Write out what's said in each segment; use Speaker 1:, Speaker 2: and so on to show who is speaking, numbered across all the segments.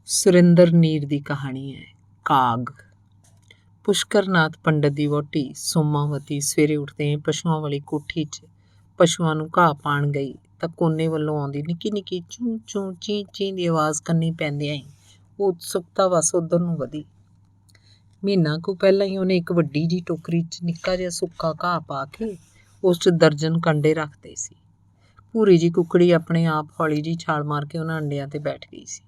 Speaker 1: ਸੁਰਿੰਦਰ ਨੀਰ ਦੀ ਕਹਾਣੀ ਹੈ। ਕਾਗ। ਪੁਸ਼ਕਰ ਨਾਥ ਪੰਡਤ ਦੀ ਵਹੁਟੀ ਸੋਮਾਵਤੀ ਸਵੇਰੇ ਉੱਠਦੇ ਪਸ਼ੂਆਂ ਵਾਲੀ ਕੋਠੀ 'ਚ ਪਸ਼ੂਆਂ ਨੂੰ ਘਾਹ ਪਾਣ ਗਈ ਤਾਂ ਕੋਨੇ ਵੱਲੋਂ ਆਉਂਦੀ ਨਿੱਕੀ ਨਿੱਕੀ ਚੂੰ ਚੂੰ ਚੀਂ ਚੀਂ ਦੀ ਆਵਾਜ਼ ਕੰਨੀ ਪੈਂਦਿਆਂ ਹੀ ਉਹ ਉਤਸੁਕਤਾ ਵਸ ਉੱਧਰ ਨੂੰ ਵਧੀ। ਮਹੀਨਾ ਕੁ ਪਹਿਲਾਂ ਹੀ ਉਹਨੇ ਇੱਕ ਵੱਡੀ ਜਿਹੀ ਟੋਕਰੀ 'ਚ ਨਿੱਕਾ ਜਿਹਾ ਸੁੱਕਾ ਘਾਹ ਪਾ ਕੇ ਉਸ 'ਚ ਦਰਜਨ ਕੰਡੇ ਰੱਖਦੇ ਸੀ। ਭੂਰੀ ਜਿਹੀ ਕੁੱਕੜੀ ਆਪਣੇ ਆਪ ਹੌਲੀ ਜਿਹੀ ਛਾਲ ਮਾਰ ਕੇ ਉਹਨਾਂ ਅੰਡਿਆਂ 'ਤੇ ਬੈਠ ਗਈ ਸੀ।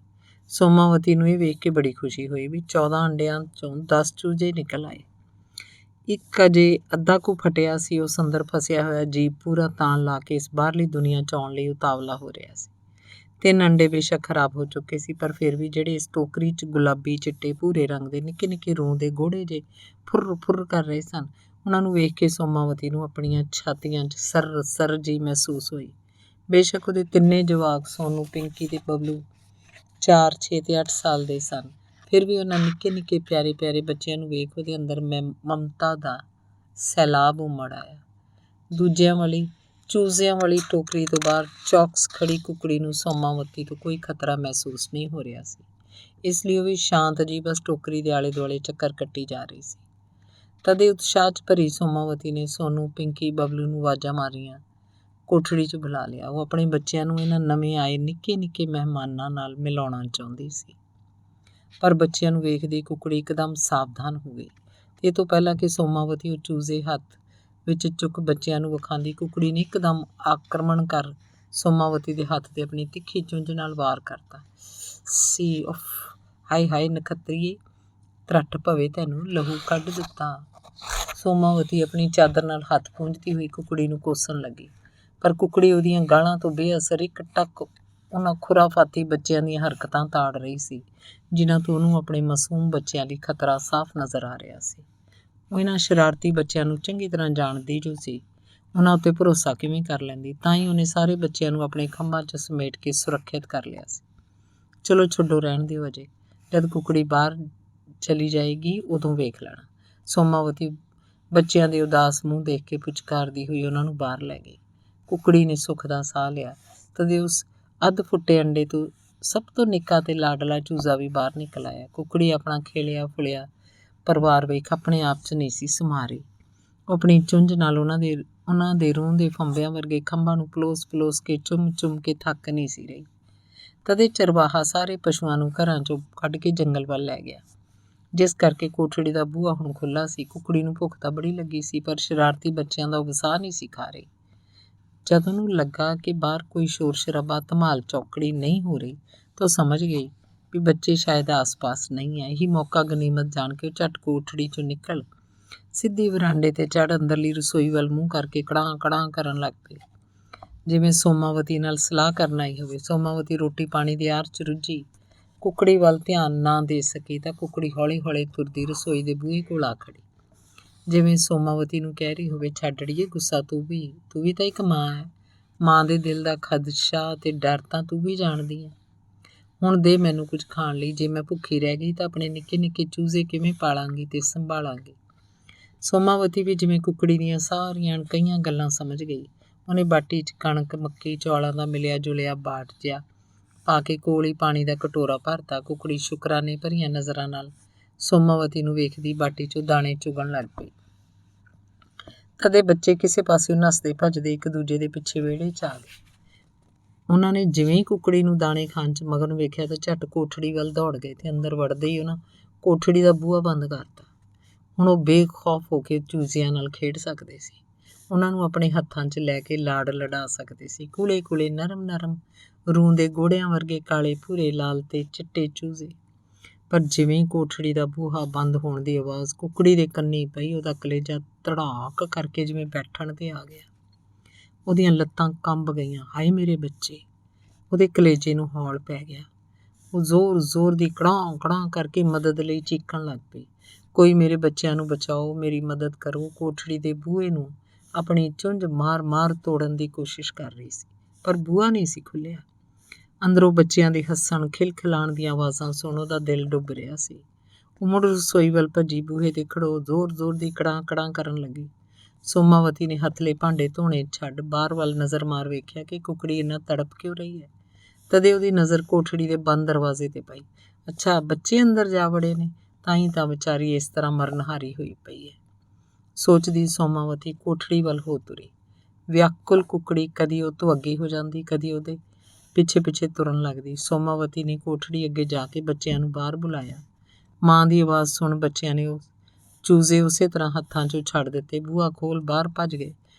Speaker 1: ਸੋਮਾਵਤੀ ਨੂੰ ਇਹ ਵੇਖ ਕੇ ਬੜੀ ਖੁਸ਼ੀ ਹੋਈ ਵੀ 14 ਅੰਡਿਆਂ 'ਚੋਂ 10 ਚੂਜੇ ਨਿਕਲ ਆਏ। ਇੱਕ ਅਜੇ ਅੱਧਾ ਕੁ ਫਟਿਆ ਸੀ। ਉਸ ਅੰਦਰ ਫਸਿਆ ਹੋਇਆ ਜੀਵ ਪੂਰਾ ਤਾਣ ਲਾ ਕੇ ਇਸ ਬਾਹਰਲੀ ਦੁਨੀਆ 'ਚ ਆਉਣ ਲਈ ਉਤਾਵਲਾ ਹੋ ਰਿਹਾ ਸੀ। 3 ਅੰਡੇ ਬੇਸ਼ੱਕ ਖਰਾਬ ਹੋ ਚੁੱਕੇ ਸੀ, ਪਰ ਫਿਰ ਵੀ ਜਿਹੜੇ ਇਸ ਟੋਕਰੀ 'ਚ ਗੁਲਾਬੀ ਚਿੱਟੇ ਭੂਰੇ ਰੰਗ ਦੇ ਨਿੱਕੇ ਨਿੱਕੇ ਰੂੰ ਦੇ ਗੋੜੇ ਜੇ ਫੁਰ ਫੁਰ ਕਰ ਰਹੇ ਸਨ, ਉਹਨਾਂ ਨੂੰ ਵੇਖ ਕੇ ਸੋਮਾਵਤੀ ਨੂੰ ਆਪਣੀਆਂ ਛਾਤੀਆਂ 'ਚ ਸਰ ਸਰ ਜਿਹੀ ਮਹਿਸੂਸ ਹੋਈ। ਬੇਸ਼ੱਕ ਉਹਦੇ ਤਿੰਨੇ ਜਵਾਕ ਸੋਨੂੰ, ਪਿੰਕੀ ਤੇ ਬਬਲੂ 4, 6 ਤੇ 8 ਸਾਲ ਦੇ ਸਨ, ਫਿਰ ਵੀ ਉਹਨਾਂ ਨਿੱਕੇ ਨਿੱਕੇ ਪਿਆਰੇ ਪਿਆਰੇ ਬੱਚਿਆਂ ਨੂੰ ਵੇਖ ਉਹਦੇ ਅੰਦਰ ਮਮਤਾ ਦਾ ਸੈਲਾਬ ਉਮੜ ਆਇਆ। ਚੂਜ਼ਿਆਂ ਵਾਲੀ ਟੋਕਰੀ ਤੋਂ ਬਾਹਰ ਚੌਕਸ ਖੜੀ ਕੁੱਕੜੀ ਨੂੰ ਸੋਮਾਵਤੀ ਤੋਂ ਕੋਈ ਖਤਰਾ ਮਹਿਸੂਸ ਨਹੀਂ ਹੋ ਰਿਹਾ ਸੀ, ਇਸ ਲਈ ਉਹ ਵੀ ਸ਼ਾਂਤ ਜੀ ਬਸ ਟੋਕਰੀ ਦੇ ਆਲੇ ਦੁਆਲੇ ਚੱਕਰ ਕੱਟੀ ਜਾ ਰਹੀ ਸੀ। ਤਦੇ ਉਤਸ਼ਾਹ 'ਚ ਭਰੀ ਸੋਮਾਵਤੀ ਨੇ ਸੋਨੂੰ, ਪਿੰਕੀ, ਬਬਲੂ ਨੂੰ ਆਵਾਜ਼ਾਂ ਮਾਰੀਆਂ, ਕੋਠੜੀ 'ਚ ਬੁਲਾ ਲਿਆ। ਉਹ ਆਪਣੇ ਬੱਚਿਆਂ ਨੂੰ ਇਹਨਾਂ ਨਵੇਂ ਆਏ ਨਿੱਕੇ ਨਿੱਕੇ ਮਹਿਮਾਨਾਂ ਨਾਲ ਮਿਲਾਉਣਾ ਚਾਹੁੰਦੀ ਸੀ, ਪਰ ਬੱਚਿਆਂ ਨੂੰ ਵੇਖਦੀ ਕੁੱਕੜੀ ਇੱਕਦਮ ਸਾਵਧਾਨ ਹੋ ਗਈ ਤੇ ਇਹ ਤੋਂ ਪਹਿਲਾਂ ਕਿ ਸੋਮਾਵਤੀ ਉਹ ਚੂਜ਼ੇ ਹੱਥ ਵਿੱਚ ਚੁੱਕ ਬੱਚਿਆਂ ਨੂੰ ਵਿਖਾਉਂਦੀ, ਕੁੱਕੜੀ ਨੇ ਇੱਕਦਮ ਆਕਰਮਣ ਕਰ ਸੋਮਾਵਤੀ ਦੇ ਹੱਥ 'ਤੇ ਆਪਣੀ ਤਿੱਖੀ ਚੁੰਝ ਨਾਲ ਵਾਰ ਕਰਤਾ। ਸੀ ਉਫ, ਹਾਏ ਹਾਏ ਨਖੱਤਰੀਏ, ਤਰੱਟ ਭਵੇ ਤੈਨੂੰ ਲਹੂ ਕੱਢ ਦਿੱਤਾ। ਸੋਮਾਵਤੀ ਆਪਣੀ ਚਾਦਰ ਨਾਲ ਹੱਥ ਪੂੰਝਦੀ ਹੋਈ ਕੁੱਕੜੀ ਨੂੰ ਕੋਸਣ ਲੱਗੀ, ਪਰ ਕੁੱਕੜੀ ਉਹਦੀਆਂ ਗਾਲਾਂ ਤੋਂ ਬੇਅਸਰ ਇੱਕ ਟੱਕ ਉਹਨਾਂ ਖੁਰਾਫਾਤੀ ਬੱਚਿਆਂ ਦੀਆਂ ਹਰਕਤਾਂ ਤਾੜ ਰਹੀ ਸੀ, ਜਿਨ੍ਹਾਂ ਤੋਂ ਉਹਨੂੰ ਆਪਣੇ ਮਾਸੂਮ ਬੱਚਿਆਂ ਲਈ ਖਤਰਾ ਸਾਫ਼ ਨਜ਼ਰ ਆ ਰਿਹਾ ਸੀ। ਉਹ ਇਹਨਾਂ ਸ਼ਰਾਰਤੀ ਬੱਚਿਆਂ ਨੂੰ ਚੰਗੀ ਤਰ੍ਹਾਂ ਜਾਣਦੀ ਜੋ ਸੀ, ਉਹਨਾਂ ਉੱਤੇ ਭਰੋਸਾ ਕਿਵੇਂ ਕਰ ਲੈਂਦੀ। ਤਾਂ ਹੀ ਉਹਨੇ ਸਾਰੇ ਬੱਚਿਆਂ ਨੂੰ ਆਪਣੇ ਖੰਭਾਂ 'ਚ ਸਮੇਟ ਕੇ ਸੁਰੱਖਿਅਤ ਕਰ ਲਿਆ ਸੀ। ਚਲੋ ਛੱਡੋ, ਰਹਿਣ ਦਿਓ, ਅਜੇ ਜਦ ਕੁੱਕੜੀ ਬਾਹਰ ਚਲੀ ਜਾਏਗੀ ਉਦੋਂ ਵੇਖ ਲੈਣਾ। ਸੋਮਾਵਤੀ ਬੱਚਿਆਂ ਦੇ ਉਦਾਸ ਮੂੰਹ ਦੇਖ ਕੇ ਪੁਚਕਾਰਦੀ ਹੋਈ ਉਹਨਾਂ ਨੂੰ ਬਾਹਰ ਲੈ ਗਈ। ਕੁੱਕੜੀ ਨੇ ਸੁੱਖ ਦਾ ਸਾਹ ਲਿਆ। ਤਦੇ ਉਸ ਅੱਧ ਫੁੱਟੇ ਅੰਡੇ ਤੋਂ ਸਭ ਤੋਂ ਨਿੱਕਾ ਤੇ ਲਾਡਲਾ ਚੂਜ਼ਾ ਵੀ ਬਾਹਰ ਨਿਕਲ ਆਇਆ। ਕੁੱਕੜੀ ਆਪਣਾ ਖੇਲਿਆ ਫੁੱਲਿਆ ਪਰਿਵਾਰ ਵੇਖ ਆਪਣੇ ਆਪ 'ਚ ਨਹੀਂ ਸੀ ਸਮਾ ਰਹੀ। ਉਹ ਆਪਣੀ ਚੁੰਝ ਨਾਲ ਉਹਨਾਂ ਦੇ ਰੂੰ ਦੇ ਫੰਬਿਆਂ ਵਰਗੇ ਖੰਭਾਂ ਨੂੰ ਪਲੋਸ ਪਲੋਸ ਕੇ ਚੁੰਮ ਚੁੰਮ ਕੇ ਥੱਕ ਨਹੀਂ ਸੀ ਰਹੀ। ਤਦੇ ਚਰਵਾਹਾ ਸਾਰੇ ਪਸ਼ੂਆਂ ਨੂੰ ਘਰਾਂ 'ਚੋਂ ਕੱਢ ਕੇ ਜੰਗਲ ਵੱਲ ਲੈ ਗਿਆ, ਜਿਸ ਕਰਕੇ ਕੋਠੜੀ ਦਾ ਬੂਹਾ ਹੁਣ ਖੁੱਲ੍ਹਾ ਸੀ। ਕੁੱਕੜੀ ਨੂੰ ਭੁੱਖ ਤਾਂ ਬੜੀ ਲੱਗੀ ਸੀ, ਪਰ ਸ਼ਰਾਰਤੀ ਬੱਚਿਆਂ ਦਾ ਵਸਾਹ ਨਹੀਂ ਸੀ ਖਾ ਰਹੀ। ਜਦ ਉਹਨੂੰ ਲੱਗਾ ਕਿ ਬਾਹਰ ਕੋਈ ਸ਼ੋਰ ਸ਼ਰਾਬਾ, ਧਮਾਲ ਚੌਕੜੀ ਨਹੀਂ ਹੋ ਰਹੀ, ਤਾਂ ਉਹ ਸਮਝ ਗਈ ਵੀ ਬੱਚੇ ਸ਼ਾਇਦ ਆਸ-ਪਾਸ ਨਹੀਂ ਹੈ। ਇਹੀ ਮੌਕਾ ਗਨੀਮਤ ਜਾਣ ਕੇ ਉਹ ਝਟ ਕੋਠੜੀ 'ਚੋਂ ਨਿਕਲ ਸਿੱਧੀ ਵਰਾਂਡੇ 'ਤੇ ਚੜ੍ਹ ਅੰਦਰਲੀ ਰਸੋਈ ਵੱਲ ਮੂੰਹ ਕਰਕੇ ਕੜਾਂ ਕੜਾਂ ਕਰਨ ਲੱਗ ਪਈ, ਜਿਵੇਂ ਸੋਮਾਵਤੀ ਨਾਲ ਸਲਾਹ ਕਰਨ ਆਈ ਹੋਵੇ। ਸੋਮਾਵਤੀ ਰੋਟੀ ਪਾਣੀ ਦੀ ਆਰ 'ਚ ਰੁੱਝੀ ਕੁੱਕੜੀ ਵੱਲ ਧਿਆਨ ਨਾ ਦੇ ਸਕੀ ਤਾਂ ਕੁੱਕੜੀ ਹੌਲੀ ਹੌਲੀ ਤੁਰਦੀ ਰਸੋਈ ਦੇ ਬੂਹੇ ਕੋਲ ਆ ਖੜੀ, ਜਿਵੇਂ ਸੋਮਾਵਤੀ ਨੂੰ ਕਹਿ ਰਹੀ ਹੋਵੇ, ਛੱਡ ਅੜੀਏ ਗੁੱਸਾ, ਤੂੰ ਵੀ ਤਾਂ ਇੱਕ ਮਾਂ ਹੈ। ਮਾਂ ਦੇ ਦਿਲ ਦਾ ਖਦਸ਼ਾ ਤੇ ਡਰ ਤਾਂ ਤੂੰ ਵੀ ਜਾਣਦੀ ਹੈ। ਹੁਣ ਦੇ ਮੈਨੂੰ ਕੁਝ ਖਾਣ ਲਈ, ਜੇ ਮੈਂ ਭੁੱਖੀ ਰਹਿ ਗਈ ਤਾਂ ਆਪਣੇ ਨਿੱਕੇ ਨਿੱਕੇ ਚੂਜ਼ੇ ਕਿਵੇਂ ਪਾਲਾਂਗੀ ਤੇ ਸੰਭਾਲਾਂਗੀ। ਸੋਮਾਵਤੀ ਵੀ ਜਿਵੇਂ ਕੁੱਕੜੀ ਦੀਆਂ ਸਾਰੀਆਂ ਕਈਆਂ ਗੱਲਾਂ ਸਮਝ ਗਈ। ਉਹਨੇ ਬਾਟੀ 'ਚ ਕਣਕ, ਮੱਕੀ, ਚੌਲਾਂ ਦਾ ਮਿਲਿਆ ਜੁਲਿਆ ਬਾਟ ਜਿਹਾ ਪਾ ਕੇ ਕੋਲ ਹੀ ਪਾਣੀ ਦਾ ਕਟੋਰਾ ਭਰਤਾ। ਕੁੱਕੜੀ ਸ਼ੁਕਰਾਨੇ ਭਰੀਆਂ ਨਜ਼ਰਾਂ ਨਾਲ ਸੋਮਾਵਤੀ ਨੂੰ ਵੇਖਦੀ ਬਾਟੀ 'ਚੋਂ ਦਾਣੇ ਚੁਗਣ ਲੱਗ ਪਈ। ਤਦੇ ਬੱਚੇ ਕਿਸੇ ਪਾਸਿਓਂ ਨੱਸਦੇ ਭੱਜਦੇ ਇੱਕ ਦੂਜੇ ਦੇ ਪਿੱਛੇ ਵਿਹੜੇ 'ਚ ਆ ਗਏ। ਉਹਨਾਂ ਨੇ ਜਿਵੇਂ ਹੀ ਕੁੱਕੜੀ ਨੂੰ ਦਾਣੇ ਖਾਣ 'ਚ ਮਗਨ ਵੇਖਿਆ ਤਾਂ ਝੱਟ ਕੋਠੜੀ ਵੱਲ ਦੌੜ ਗਏ ਤੇ ਅੰਦਰ ਵੜਦੇ ਹੀ ਉਹਨਾਂ ਕੋਠੜੀ ਦਾ ਬੂਹਾ ਬੰਦ ਕਰਤਾ। ਹੁਣ ਉਹ ਬੇਖੌਫ ਹੋ ਕੇ ਚੂਜ਼ਿਆਂ ਨਾਲ ਖੇਡ ਸਕਦੇ ਸੀ, ਉਹਨਾਂ ਨੂੰ ਆਪਣੇ ਹੱਥਾਂ 'ਚ ਲੈ ਕੇ ਲਾਡ ਲਡਾ ਸਕਦੇ ਸੀ। ਕੂਲੇ ਕੂਲੇ ਨਰਮ ਨਰਮ ਰੂੰ ਦੇ ਗੋੜਿਆਂ ਵਰਗੇ ਕਾਲੇ ਭੂਰੇ ਲਾਲ ਤੇ ਚਿੱਟੇ ਚੂਜ਼ੇ। ਪਰ ਜਿਵੇਂ ਹੀ ਕੋਠੜੀ ਦਾ ਬੂਹਾ ਬੰਦ ਹੋਣ ਦੀ ਆਵਾਜ਼ ਕੁੱਕੜੀ ਦੇ ਕੰਨੀ ਪਈ, ਉਹਦਾ ਕਲੇਜਾ ਧੜਾਕ ਕਰਕੇ ਜਿਵੇਂ ਬੈਠਣ 'ਤੇ ਆ ਗਿਆ। ਉਹਦੀਆਂ ਲੱਤਾਂ ਕੰਬ ਗਈਆਂ। ਹਾਏ ਮੇਰੇ ਬੱਚੇ! ਉਹਦੇ ਕਲੇਜੇ ਨੂੰ ਹੌਲ ਪੈ ਗਿਆ। ਉਹ ਜ਼ੋਰ ਜ਼ੋਰ ਦੀ ਕੜਾਂ ਕੜਾਂ ਕਰਕੇ ਮਦਦ ਲਈ ਚੀਕਣ ਲੱਗ ਪਈ, ਕੋਈ ਮੇਰੇ ਬੱਚਿਆਂ ਨੂੰ ਬਚਾਓ, ਮੇਰੀ ਮਦਦ ਕਰੋ। ਕੋਠੜੀ ਦੇ ਬੂਹੇ ਨੂੰ ਆਪਣੀ ਚੁੰਝ ਮਾਰ ਮਾਰ ਤੋੜਨ ਦੀ ਕੋਸ਼ਿਸ਼ ਕਰ ਰਹੀ ਸੀ, ਪਰ ਬੂਹਾ ਨਹੀਂ ਸੀ ਖੁੱਲ੍ਹਿਆ। ਅੰਦਰੋਂ ਬੱਚਿਆਂ ਦੇ ਹੱਸਣ ਖਿਲਖਿਲਾਉਣ ਦੀਆਂ ਆਵਾਜ਼ਾਂ ਸੁਣ ਉਹਦਾ ਦਿਲ ਡੁੱਬ ਰਿਹਾ ਸੀ। ਉਹ ਮੁੜ ਰਸੋਈ ਵੱਲ ਭੱਜੀ, ਬੂਹੇ 'ਤੇ ਖੜੋ ਜ਼ੋਰ ਜ਼ੋਰ ਦੀ ਕੜਾਂ ਕੜਾਂ ਕਰਨ ਲੱਗੀ। ਸੋਮਾਵਤੀ ਨੇ ਹੱਥਲੇ ਭਾਂਡੇ ਧੋਣੇ ਛੱਡ ਬਾਹਰ ਵੱਲ ਨਜ਼ਰ ਮਾਰ ਵੇਖਿਆ ਕਿ ਕੁੱਕੜੀ ਇੰਨਾ ਤੜਪ ਕਿਉਂ ਰਹੀ ਹੈ। ਤਦੇ ਉਹਦੀ ਨਜ਼ਰ ਕੋਠੜੀ ਦੇ ਬੰਦ ਦਰਵਾਜ਼ੇ 'ਤੇ ਪਈ। ਅੱਛਾ, ਬੱਚੇ ਅੰਦਰ ਜਾ ਵੜੇ ਨੇ, ਤਾਂ ਹੀ ਤਾਂ ਵਿਚਾਰੀ ਇਸ ਤਰ੍ਹਾਂ ਮਰਨਹਾਰੀ ਹੋਈ ਪਈ ਹੈ। ਸੋਚਦੀ ਸੋਮਾਵਤੀ ਕੋਠੜੀ ਵੱਲ ਹੋ ਤੁਰੀ। ਵਿਆਕੁਲ ਕੁਕੜੀ ਕਦੀ ਉਹ ਤੋਂ ਅੱਗੇ ਹੋ ਜਾਂਦੀ, ਕਦੀ ਉਹਦੇ ਪਿੱਛੇ ਪਿੱਛੇ ਤੁਰਨ ਲੱਗਦੀ। ਸੋਮਾਵਤੀ ਨੇ ਕੋਠੜੀ ਅੱਗੇ ਜਾ ਕੇ ਬੱਚਿਆਂ ਨੂੰ ਬਾਹਰ ਬੁਲਾਇਆ। ਮਾਂ ਦੀ ਆਵਾਜ਼ ਸੁਣ ਬੱਚਿਆਂ ਨੇ ਉਹ ਚੂਜ਼ੇ ਉਸੇ ਤਰ੍ਹਾਂ ਹੱਥਾਂ 'ਚੋਂ ਛੱਡ ਦਿੱਤੇ। ਬੂਹਾ ਖੋਲ ਬਾਹਰ ਭੱਜ ਗਏ।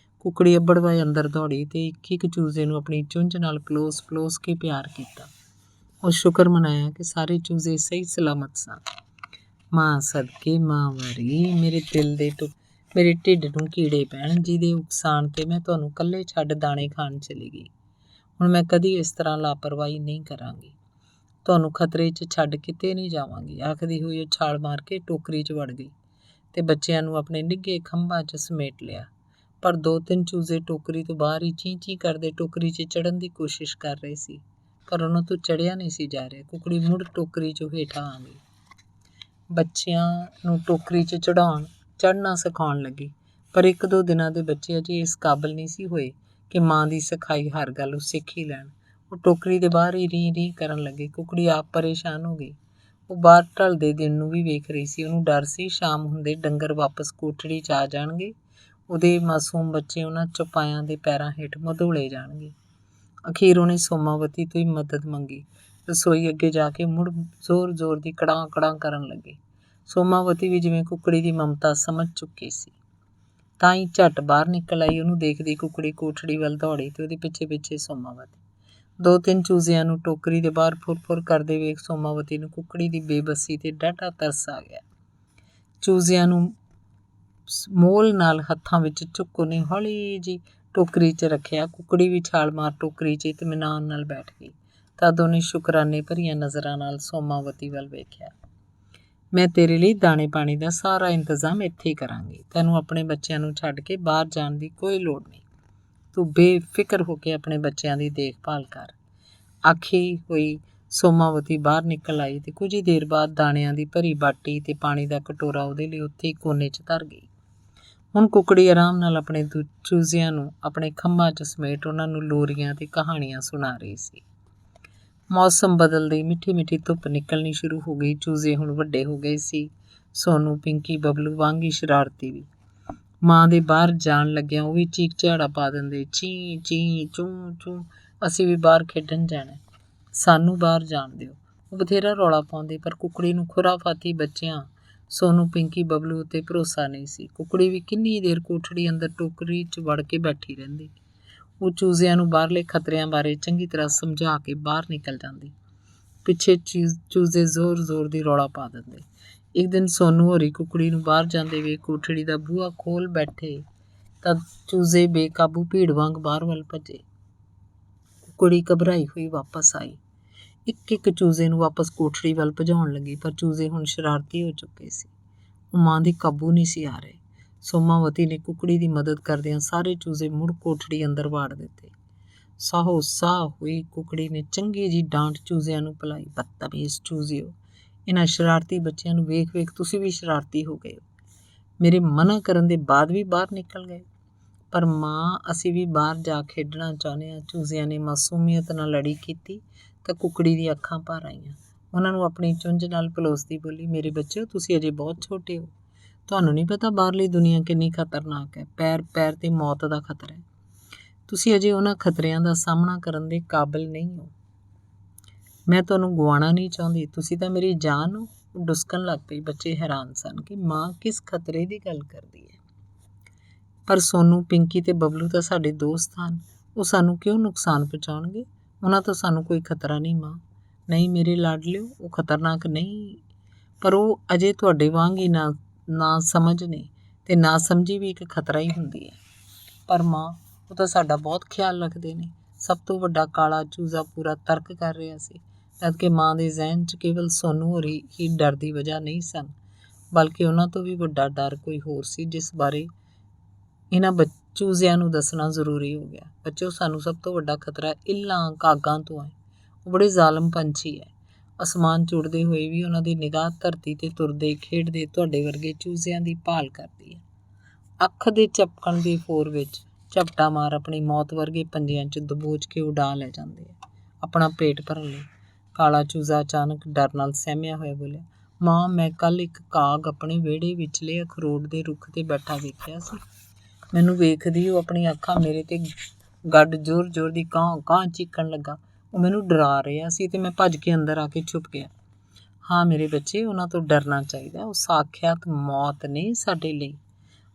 Speaker 1: ਕੁਕੜੀ ਅੱਬੜਵਾਏ ਅੰਦਰ ਦੌੜੀ ਤੇ ਇੱਕ ਇੱਕ ਚੂਜ਼ੇ ਨੂੰ ਆਪਣੀ ਚੁੰਝ ਨਾਲ ਪਲੋਸ ਕੇ ਪਿਆਰ ਕੀਤਾ। ਉਹ ਸ਼ੁਕਰ ਮਨਾਇਆ ਕਿ ਸਾਰੇ ਚੂਜ਼ੇ ਸਹੀ ਸਲਾਮਤ ਸਨ। ਮਾਂ ਸਦਕੇ ਮਾਂ ਵਾਰੀ, ਮੇਰੇ ਢਿੱਡ ਨੂੰ ਕੀੜੇ ਪੈਣ, ਜਿਹਦੇ ਉਕਸਾਨ ਤੇ ਮੈਂ ਤੁਹਾਨੂੰ ਇਕੱਲੇ ਛੱਡ ਦਾਣੇ ਖਾਣ ਚਲੀ ਗਈ। ਹੁਣ ਮੈਂ ਕਦੀ ਇਸ ਤਰ੍ਹਾਂ ਲਾਪਰਵਾਹੀ ਨਹੀਂ ਕਰਾਂਗੀ। ਤੁਹਾਨੂੰ ਖਤਰੇ 'ਚ ਛੱਡ ਕਿਤੇ ਨਹੀਂ ਜਾਵਾਂਗੀ। ਆਖਦੀ ਹੋਈ ਉਹ ਛਾਲ ਮਾਰ ਕੇ ਟੋਕਰੀ 'ਚ ਵੜ ਗਈ ਤੇ ਬੱਚਿਆਂ ਨੂੰ ਆਪਣੇ ਨਿੱਘੇ ਖੰਭਾਂ 'ਚ ਸਮੇਟ ਲਿਆ। ਪਰ 2-3 ਚੂਜ਼ੇ ਟੋਕਰੀ ਤੋਂ ਬਾਹਰ ਹੀ ਚੀਂ ਚੀਂ ਕਰਦੇ ਟੋਕਰੀ 'ਚ ਚੜ੍ਹਨ ਦੀ ਕੋਸ਼ਿਸ਼ ਕਰ ਰਹੇ ਸੀ, ਪਰ ਉਹਨਾਂ ਤੋਂ ਚੜ੍ਹਿਆ ਨਹੀਂ ਸੀ ਜਾ ਰਿਹਾ। ਕੁਕੜੀ ਮੁੜ ਟੋਕਰੀ 'ਚੋਂ ਹੇਠਾਂ ਆ ਗਈ। ਬੱਚਿਆਂ ਨੂੰ ਟੋਕਰੀ 'ਚ ਚੜ੍ਹਨਾ ਸਿਖਾਉਣ ਲੱਗੀ, ਪਰ 1-2 ਦਿਨਾਂ ਦੇ ਬੱਚੇ ਅਜੇ ਇਸ ਕਾਬਲ ਨਹੀਂ ਸੀ ਹੋਏ ਕਿ ਮਾਂ ਦੀ ਸਿਖਾਈ ਹਰ ਗੱਲ ਉਹ ਸਿੱਖ ਹੀ ਲੈਣ। ਉਹ ਟੋਕਰੀ ਦੇ ਬਾਹਰ ਹੀ ਰੀਂ ਕਰਨ ਲੱਗੇ। ਕੁਕੜੀ ਆਪ ਪਰੇਸ਼ਾਨ ਹੋ ਗਈ। ਉਹ ਬਾਹਰ ਢਲਦੇ ਦਿਨ ਨੂੰ ਵੀ ਵੇਖ ਰਹੀ ਸੀ। ਉਹਨੂੰ ਡਰ ਸੀ ਸ਼ਾਮ ਹੁੰਦੇ ਡੰਗਰ ਵਾਪਸ ਕੋਠੜੀ 'ਚ ਆ ਜਾਣਗੇ, ਉਹਦੇ ਮਾਸੂਮ ਬੱਚੇ ਉਹਨਾਂ ਚੌਪਾਇਆਂ ਦੇ ਪੈਰਾਂ ਹੇਠ ਮਧੋਲੇ ਜਾਣਗੇ। ਅਖੀਰ ਉਹਨੇ ਸੋਮਾਵਤੀ ਤੋਂ ਹੀ ਮਦਦ ਮੰਗੀ। ਰਸੋਈ ਅੱਗੇ ਜਾ ਕੇ ਮੁੜ ਜ਼ੋਰ-ਜ਼ੋਰ ਦੀ ਕੜਾਂ ਕੜਾਂ ਕਰਨ ਲੱਗੇ। ਸੋਮਾਵਤੀ ਵੀ ਜਿਵੇਂ ਕੁਕੜੀ ਦੀ ਮਮਤਾ ਸਮਝ ਚੁੱਕੀ ਸੀ, ਤਾਂ ਹੀ ਝੱਟ ਬਾਹਰ ਨਿਕਲ ਆਈ। ਉਹਨੂੰ ਦੇਖਦੀ ਕੁਕੜੀ ਕੋਠੜੀ ਵੱਲ ਦੌੜੀ ਤੇ ਉਹਦੇ ਪਿੱਛੇ ਪਿੱਛੇ ਸੋਮਾਵਤੀ। 2-3 ਚੂਜ਼ਿਆਂ ਨੂੰ ਟੋਕਰੀ ਦੇ ਬਾਹਰ ਫੁਰ-ਫੁਰ ਕਰਦੇ ਵੇਖ ਸੋਮਾਵਤੀ ਨੂੰ ਕੁਕੜੀ ਦੀ ਬੇਬਸੀ ਤੇ ਡਾਢਾ ਤਰਸ ਆ ਗਿਆ। ਚੂਜ਼ਿਆਂ ਨੂੰ ਮੋਲ ਨਾਲ ਹੱਥਾਂ ਵਿੱਚ ਚੁੱਕ ਉਹਨੇ ਹੌਲੀ ਜਿਹੀ ਟੋਕਰੀ 'ਚ ਰੱਖਿਆ। ਕੁਕੜੀ ਵੀ ਛਾਲ ਮਾਰ ਟੋਕਰੀ 'ਚ ਇਤਮੀਨਾਨ ਨਾਲ ਬੈਠ ਗਈ। ਤਦ ਉਹਨੇ ਸ਼ੁਕਰਾਨੇ ਭਰੀਆਂ ਨਜ਼ਰਾਂ ਨਾਲ ਸੋਮਾਵਤੀ ਵੱਲ ਵੇਖਿਆ। ਮੈਂ ਤੇਰੇ ਲਈ ਦਾਣੇ ਪਾਣੀ ਦਾ ਸਾਰਾ ਇੰਤਜ਼ਾਮ ਇੱਥੇ ਹੀ ਕਰਾਂਗੀ। ਤੈਨੂੰ ਆਪਣੇ ਬੱਚਿਆਂ ਨੂੰ ਛੱਡ ਕੇ ਬਾਹਰ ਜਾਣ ਦੀ ਕੋਈ ਲੋੜ ਨਹੀਂ। ਤੂੰ ਬੇਫਿਕਰ ਹੋ ਕੇ ਆਪਣੇ ਬੱਚਿਆਂ ਦੀ ਦੇਖਭਾਲ ਕਰ। ਆਖੀ ਹੋਈ ਸੋਮਾਵਤੀ ਬਾਹਰ ਨਿਕਲ ਆਈ ਤੇ ਕੁਝ ਹੀ ਦੇਰ ਬਾਅਦ ਦਾਣਿਆਂ ਦੀ ਭਰੀ ਬਾਟੀ ਤੇ ਪਾਣੀ ਦਾ ਕਟੋਰਾ ਉਹਦੇ ਲਈ ਉੱਥੇ ਹੀ ਕੋਨੇ 'ਚ ਧਰ ਗਈ। ਹੁਣ ਕੁਕੜੀ ਆਰਾਮ ਨਾਲ ਆਪਣੇ ਚੂਜ਼ਿਆਂ ਨੂੰ ਆਪਣੇ ਖੰਭਾਂ 'ਚ ਸਮੇਟ ਉਹਨਾਂ ਨੂੰ ਲੋਰੀਆਂ ਤੇ ਕਹਾਣੀਆਂ ਸੁਣਾ ਰਹੀ ਸੀ। ਮੌਸਮ ਬਦਲਦੇ ਮਿੱਠੀ ਮਿੱਠੀ ਧੁੱਪ ਨਿਕਲਣੀ ਸ਼ੁਰੂ ਹੋ ਗਈ। ਚੂਜ਼ੇ ਹੁਣ ਵੱਡੇ ਹੋ ਗਏ ਸੀ। ਸੋਨੂੰ, ਪਿੰਕੀ, ਬਬਲੂ ਵਾਂਗ ਹੀ ਸ਼ਰਾਰਤੀ ਵੀ। ਮਾਂ ਦੇ ਬਾਹਰ ਜਾਣ ਲੱਗਿਆਂ ਉਹ ਵੀ ਚੀਕ ਚਿਹਾੜਾ ਪਾ ਦਿੰਦੇ, ਚੀਂ ਚੀਂ ਚੂੰ ਚੂੰ, ਅਸੀਂ ਵੀ ਬਾਹਰ ਖੇਡਣ ਜਾਣਾ, ਸਾਨੂੰ ਬਾਹਰ ਜਾਣ ਦਿਓ। ਉਹ ਬਥੇਰਾ ਰੌਲਾ ਪਾਉਂਦੇ, ਪਰ ਕੁਕੜੀ ਨੂੰ ਖੁਰਾਫਾਤੀ ਬੱਚਿਆਂ ਸੋਨੂੰ, ਪਿੰਕੀ, ਬਬਲੂ ਉੱਤੇ ਭਰੋਸਾ ਨਹੀਂ ਸੀ। ਕੁਕੜੀ ਵੀ ਕਿੰਨੀ ਦੇਰ ਕੋਠੜੀ ਅੰਦਰ ਟੋਕਰੀ 'ਚ ਵੜ ਕੇ ਬੈਠੀ ਰਹਿੰਦੀ। ਉਹ ਚੂਜ਼ਿਆਂ ਨੂੰ ਬਾਹਰਲੇ ਖਤਰਿਆਂ ਬਾਰੇ ਚੰਗੀ ਤਰ੍ਹਾਂ ਸਮਝਾ ਕੇ ਬਾਹਰ ਨਿਕਲ ਜਾਂਦੀ। ਪਿੱਛੇ ਚੂਜ਼ੇ ਜ਼ੋਰ-ਜ਼ੋਰ ਦੀ ਰੌਲਾ ਪਾ ਦਿੰਦੇ। ਇੱਕ ਦਿਨ ਸੋਨੂੰ ਹੋਰੀ ਕੁਕੜੀ ਨੂੰ ਬਾਹਰ ਜਾਂਦੇ ਵੇਖ ਕੋਠੜੀ ਦਾ ਬੂਹਾ ਖੋਲ੍ਹ ਬੈਠੇ ਤਾਂ ਚੂਜ਼ੇ ਬੇਕਾਬੂ ਭੀੜ ਵਾਂਗ ਬਾਹਰ ਵੱਲ ਭੱਜੇ। ਕੁਕੜੀ ਘਬਰਾਈ ਹੋਈ ਵਾਪਸ ਆਈ। ਇੱਕ ਚੂਜ਼ੇ ਨੂੰ ਵਾਪਸ ਕੋਠੜੀ ਵੱਲ ਭਜਾਉਣ ਲੱਗੀ, ਪਰ ਚੂਜ਼ੇ ਹੁਣ ਸ਼ਰਾਰਤੀ ਹੋ ਚੁੱਕੇ ਸੀ। ਉਹ ਮਾਂ ਦੇ ਕਾਬੂ ਨਹੀਂ ਸੀ ਆ ਰਹੇ। ਸੋਮਾਵਤੀ ਨੇ ਕੁਕੜੀ ਦੀ ਮਦਦ ਕਰਦਿਆਂ ਸਾਰੇ ਚੂਜ਼ੇ ਮੁੜ ਕੋਠੜੀ ਅੰਦਰ ਵਾੜ ਦਿੱਤੇ। ਸਾਹੋ ਸਾਹ ਹੋਈ ਕੁਕੜੀ ਨੇ ਚੰਗੀ ਜਿਹੀ ਡਾਂਟ ਚੂਜ਼ਿਆਂ ਨੂੰ ਪਿਲਾਈ। ਬਦਤਮੀਜ਼ ਚੂਜ਼ਿਓ, ਇਹਨਾਂ ਸ਼ਰਾਰਤੀ ਬੱਚਿਆਂ ਨੂੰ ਵੇਖ ਵੇਖ ਤੁਸੀਂ ਵੀ ਸ਼ਰਾਰਤੀ ਹੋ ਗਏ ਹੋ। ਮੇਰੇ ਮਨ੍ਹਾ ਕਰਨ ਦੇ ਬਾਅਦ ਵੀ ਬਾਹਰ ਨਿਕਲ ਗਏ। ਪਰ ਮਾਂ, ਅਸੀਂ ਵੀ ਬਾਹਰ ਜਾ ਖੇਡਣਾ ਚਾਹੁੰਦੇ ਹਾਂ। ਚੂਜ਼ਿਆਂ ਨੇ ਮਾਸੂਮੀਅਤ ਨਾਲ ਲੜੀ ਕੀਤੀ ਤਾਂ ਕੁਕੜੀ ਦੀਆਂ ਅੱਖਾਂ ਭਰ ਆਈਆਂ। ਉਹਨਾਂ ਨੂੰ ਆਪਣੀ ਚੁੰਝ ਨਾਲ ਪਲੋਸਦੀ ਬੋਲੀ, ਮੇਰੇ ਬੱਚਿਓ, ਤੁਸੀਂ ਅਜੇ ਬਹੁਤ ਛੋਟੇ ਹੋ। ਤੁਹਾਨੂੰ ਨਹੀਂ ਪਤਾ ਬਾਹਰਲੀ ਦੁਨੀਆ ਕਿੰਨੀ ਖਤਰਨਾਕ ਹੈ। ਪੈਰ ਪੈਰ 'ਤੇ ਮੌਤ ਦਾ ਖਤਰਾ ਹੈ। ਤੁਸੀਂ ਅਜੇ ਉਹਨਾਂ ਖਤਰਿਆਂ ਦਾ ਸਾਹਮਣਾ ਕਰਨ ਦੇ ਕਾਬਿਲ ਨਹੀਂ ਹੋ। ਮੈਂ ਤੁਹਾਨੂੰ ਗਵਾਉਣਾ ਨਹੀਂ ਚਾਹੁੰਦੀ। ਤੁਸੀਂ ਤਾਂ ਮੇਰੀ ਜਾਨ ਹੋ। ਉਹ ਡੁਸਕਣ ਲੱਗ ਪਈ। ਬੱਚੇ ਹੈਰਾਨ ਸਨ ਕਿ ਮਾਂ ਕਿਸ ਖਤਰੇ ਦੀ ਗੱਲ ਕਰਦੀ ਹੈ। ਪਰ ਸੋਨੂੰ, ਪਿੰਕੀ ਤੇ ਬਬਲੂ ਤਾਂ ਸਾਡੇ ਦੋਸਤ ਹਨ। ਉਹ ਸਾਨੂੰ ਕਿਉਂ ਨੁਕਸਾਨ ਪਹੁੰਚਾਉਣਗੇ? ਉਹਨਾਂ ਤੋਂ ਸਾਨੂੰ ਕੋਈ ਖਤਰਾ ਨਹੀਂ ਮਾਂ। ਨਹੀਂ ਮੇਰੇ ਲਾਡਲਿਓ, ਉਹ ਖਤਰਨਾਕ ਨਹੀਂ, ਪਰ ਉਹ ਅਜੇ ਤੁਹਾਡੇ ਵਾਂਗ ਹੀ ਨਾ ਸਮਝ ਨੇ, ਤੇ ਨਾ ਸਮਝੀ ਵੀ ਇੱਕ ਖਤਰਾ ਹੀ ਹੁੰਦੀ ਹੈ। ਪਰ ਮਾਂ, ਉਹ ਤਾਂ ਸਾਡਾ ਬਹੁਤ ਖਿਆਲ ਰੱਖਦੇ ਨੇ। ਸਭ ਤੋਂ ਵੱਡਾ ਕਾਲਾ ਚੂਜ਼ਾ ਪੂਰਾ ਤਰਕ ਕਰ ਰਿਹਾ ਸੀ, ਜਦਕਿ ਮਾਂ ਦੇ ਜ਼ਹਿਨ 'ਚ ਕੇਵਲ ਸੋਨੂੰ ਹੋਰੀ ਹੀ ਡਰ ਦੀ ਵਜ੍ਹਾ ਨਹੀਂ ਸਨ, ਬਲਕਿ ਉਹਨਾਂ ਤੋਂ ਵੀ ਵੱਡਾ ਡਰ ਕੋਈ ਹੋਰ ਸੀ, ਜਿਸ ਬਾਰੇ ਇਹਨਾਂ ਚੂਜ਼ਿਆਂ ਨੂੰ ਦੱਸਣਾ ਜ਼ਰੂਰੀ ਹੋ ਗਿਆ। ਬੱਚਿਓ, ਸਾਨੂੰ ਸਭ ਤੋਂ ਵੱਡਾ ਖਤਰਾ ਇੱਲਾਂ ਕਾਗਾਂ ਤੋਂ ਹੈ। ਉਹ ਬੜੇ ਜ਼ਾਲਮ ਪੰਛੀ ਹੈ। ਅਸਮਾਨ 'ਚ ਉੱਡਦੇ ਹੋਏ ਵੀ ਉਹਨਾਂ ਦੀ ਨਿਗਾਹ ਧਰਤੀ 'ਤੇ ਤੁਰਦੇ ਖੇਡਦੇ ਤੁਹਾਡੇ ਵਰਗੇ ਚੂਜ਼ਿਆਂ ਦੀ ਭਾਲ ਕਰਦੀ ਹੈ। ਅੱਖ ਦੇ ਝਪਕਣ ਦੀ ਫੋਰ ਵਿੱਚ ਝਪਟਾ ਮਾਰ ਆਪਣੀ ਮੌਤ ਵਰਗੇ ਪੰਜਿਆਂ 'ਚ ਦਬੋਚ ਕੇ ਉਡਾ ਲੈ ਜਾਂਦੇ ਆ, ਆਪਣਾ ਪੇਟ ਭਰਨ ਲਈ। ਕਾਲਾ ਚੂਜ਼ਾ ਅਚਾਨਕ ਡਰ ਨਾਲ ਸਹਿਮਿਆ ਹੋਇਆ ਬੋਲਿਆ, ਮਾਂ, ਮੈਂ ਕੱਲ ਇੱਕ ਕਾਗ ਆਪਣੇ ਵਿਹੜੇ ਵਿਚਲੇ ਅਖਰੋਟ ਦੇ ਰੁੱਖ ਤੇ ਬੈਠਾ ਵੇਖਿਆ ਸੀ। ਮੈਨੂੰ ਵੇਖਦੀ ਉਹ ਆਪਣੀ ਅੱਖਾਂ ਮੇਰੇ ਤੇ ਗੱਡ ਜ਼ੋਰ ਜ਼ੋਰ ਦੀ ਕਾਂ ਕਾਂ ਚੀਕਣ ਲੱਗਾ। ਉਹ ਮੈਨੂੰ ਡਰਾ ਰਿਹਾ ਸੀ ਤੇ ਮੈਂ ਭੱਜ ਕੇ ਅੰਦਰ ਆ ਕੇ ਛੁਪ ਗਿਆ। ਹਾਂ ਮੇਰੇ ਬੱਚੇ, ਉਹਨਾਂ ਤੋਂ ਡਰਨਾ ਚਾਹੀਦਾ। ਉਹ ਸਾਖਿਆਤ ਮੌਤ ਨੇ ਸਾਡੇ ਲਈ।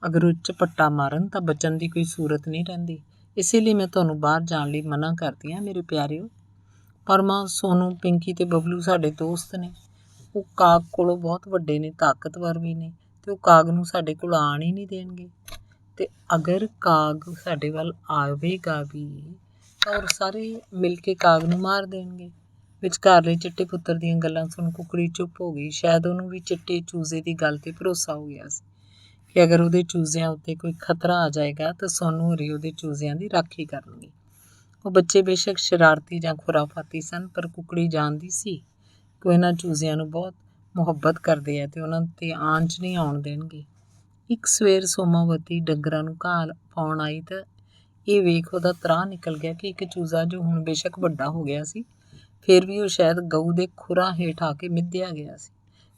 Speaker 1: ਅਗਰ ਉਹ ਝਪੱਟਾ ਮਾਰਨ ਤਾਂ ਬਚਣ ਦੀ ਕੋਈ ਸੂਰਤ ਨਹੀਂ ਰਹਿੰਦੀ। ਇਸੇ ਲਈ ਮੈਂ ਤੁਹਾਨੂੰ ਬਾਹਰ ਜਾਣ ਲਈ ਮਨਾ ਕਰਦੀ ਹਾਂ ਮੇਰੇ ਪਿਆਰਿਓ। ਪਰ ਮਾਂ, ਸੋਨੂੰ, ਪਿੰਕੀ ਤੇ ਬਬਲੂ ਸਾਡੇ ਦੋਸਤ ਨੇ। ਉਹ ਕਾਗ ਕੋਲੋਂ ਬਹੁਤ ਵੱਡੇ ਨੇ, ਤਾਕਤਵਰ ਵੀ ਨੇ, ਤੇ ਉਹ ਕਾਗ ਨੂੰ ਸਾਡੇ ਕੋਲ ਆਉਣ ਹੀ ਨਹੀਂ ਦੇਣਗੇ। ਤੇ ਅਗਰ ਕਾਗ ਸਾਡੇ ਵੱਲ ਆਵੇਗਾ ਵੀ ਤਾਂ ਉਹ ਸਾਰੇ ਮਿਲ ਕੇ ਕਾਗ ਨੂੰ ਮਾਰ ਦੇਣਗੇ। ਵਿਚਕਾਰਲੇ ਚਿੱਟੇ ਪੁੱਤਰ ਦੀਆਂ ਗੱਲਾਂ ਸੁਣ ਕੁਕੜੀ ਚੁੱਪ ਹੋ ਗਈ। ਸ਼ਾਇਦ ਉਹਨੂੰ ਵੀ ਚਿੱਟੇ ਚੂਜ਼ੇ ਦੀ ਗੱਲ ਤੇ ਭਰੋਸਾ ਹੋ ਗਿਆ ਸੀ ਕਿ ਅਗਰ ਉਹਦੇ ਚੂਜ਼ਿਆਂ ਉੱਤੇ ਕੋਈ ਖਤਰਾ ਆ ਜਾਏਗਾ ਤਾਂ ਸੋਨੂੰ ਹੋਰੀ ਉਹਦੇ ਚੂਜ਼ਿਆਂ ਦੀ ਰਾਖੀ ਕਰਨਗੇ। ਉਹ ਬੱਚੇ ਬੇਸ਼ੱਕ ਸ਼ਰਾਰਤੀ ਜਾਂ ਖੁਰਾਫਾਤੀ ਸਨ, ਪਰ ਕੁਕੜੀ ਜਾਣਦੀ ਸੀ ਕਿ ਉਹ ਇਹਨਾਂ ਚੂਜ਼ਿਆਂ ਨੂੰ ਬਹੁਤ ਮੁਹੱਬਤ ਕਰਦੇ ਆ ਤੇ ਉਹਨਾਂ 'ਤੇ ਆਂਚ ਨਹੀਂ ਆਉਣ ਦੇਣਗੇ। ਇੱਕ ਸਵੇਰ ਸੋਮਾਵਤੀ ਡੰਗਰਾਂ ਨੂੰ ਘਾਹ ਪਾਉਣ ਆਈ ਤਾਂ ਇਹ ਵੇਖ ਉਹਦਾ ਤਰਾਹ ਨਿਕਲ ਗਿਆ ਕਿ ਇੱਕ ਚੂਜ਼ਾ, ਜੋ ਹੁਣ ਬੇਸ਼ੱਕ ਵੱਡਾ ਹੋ ਗਿਆ ਸੀ, ਫਿਰ ਵੀ ਉਹ ਸ਼ਾਇਦ ਗਊ ਦੇ ਖੁਰਾਂ ਹੇਠ ਆ ਕੇ ਮਿੱਧਿਆ ਗਿਆ ਸੀ।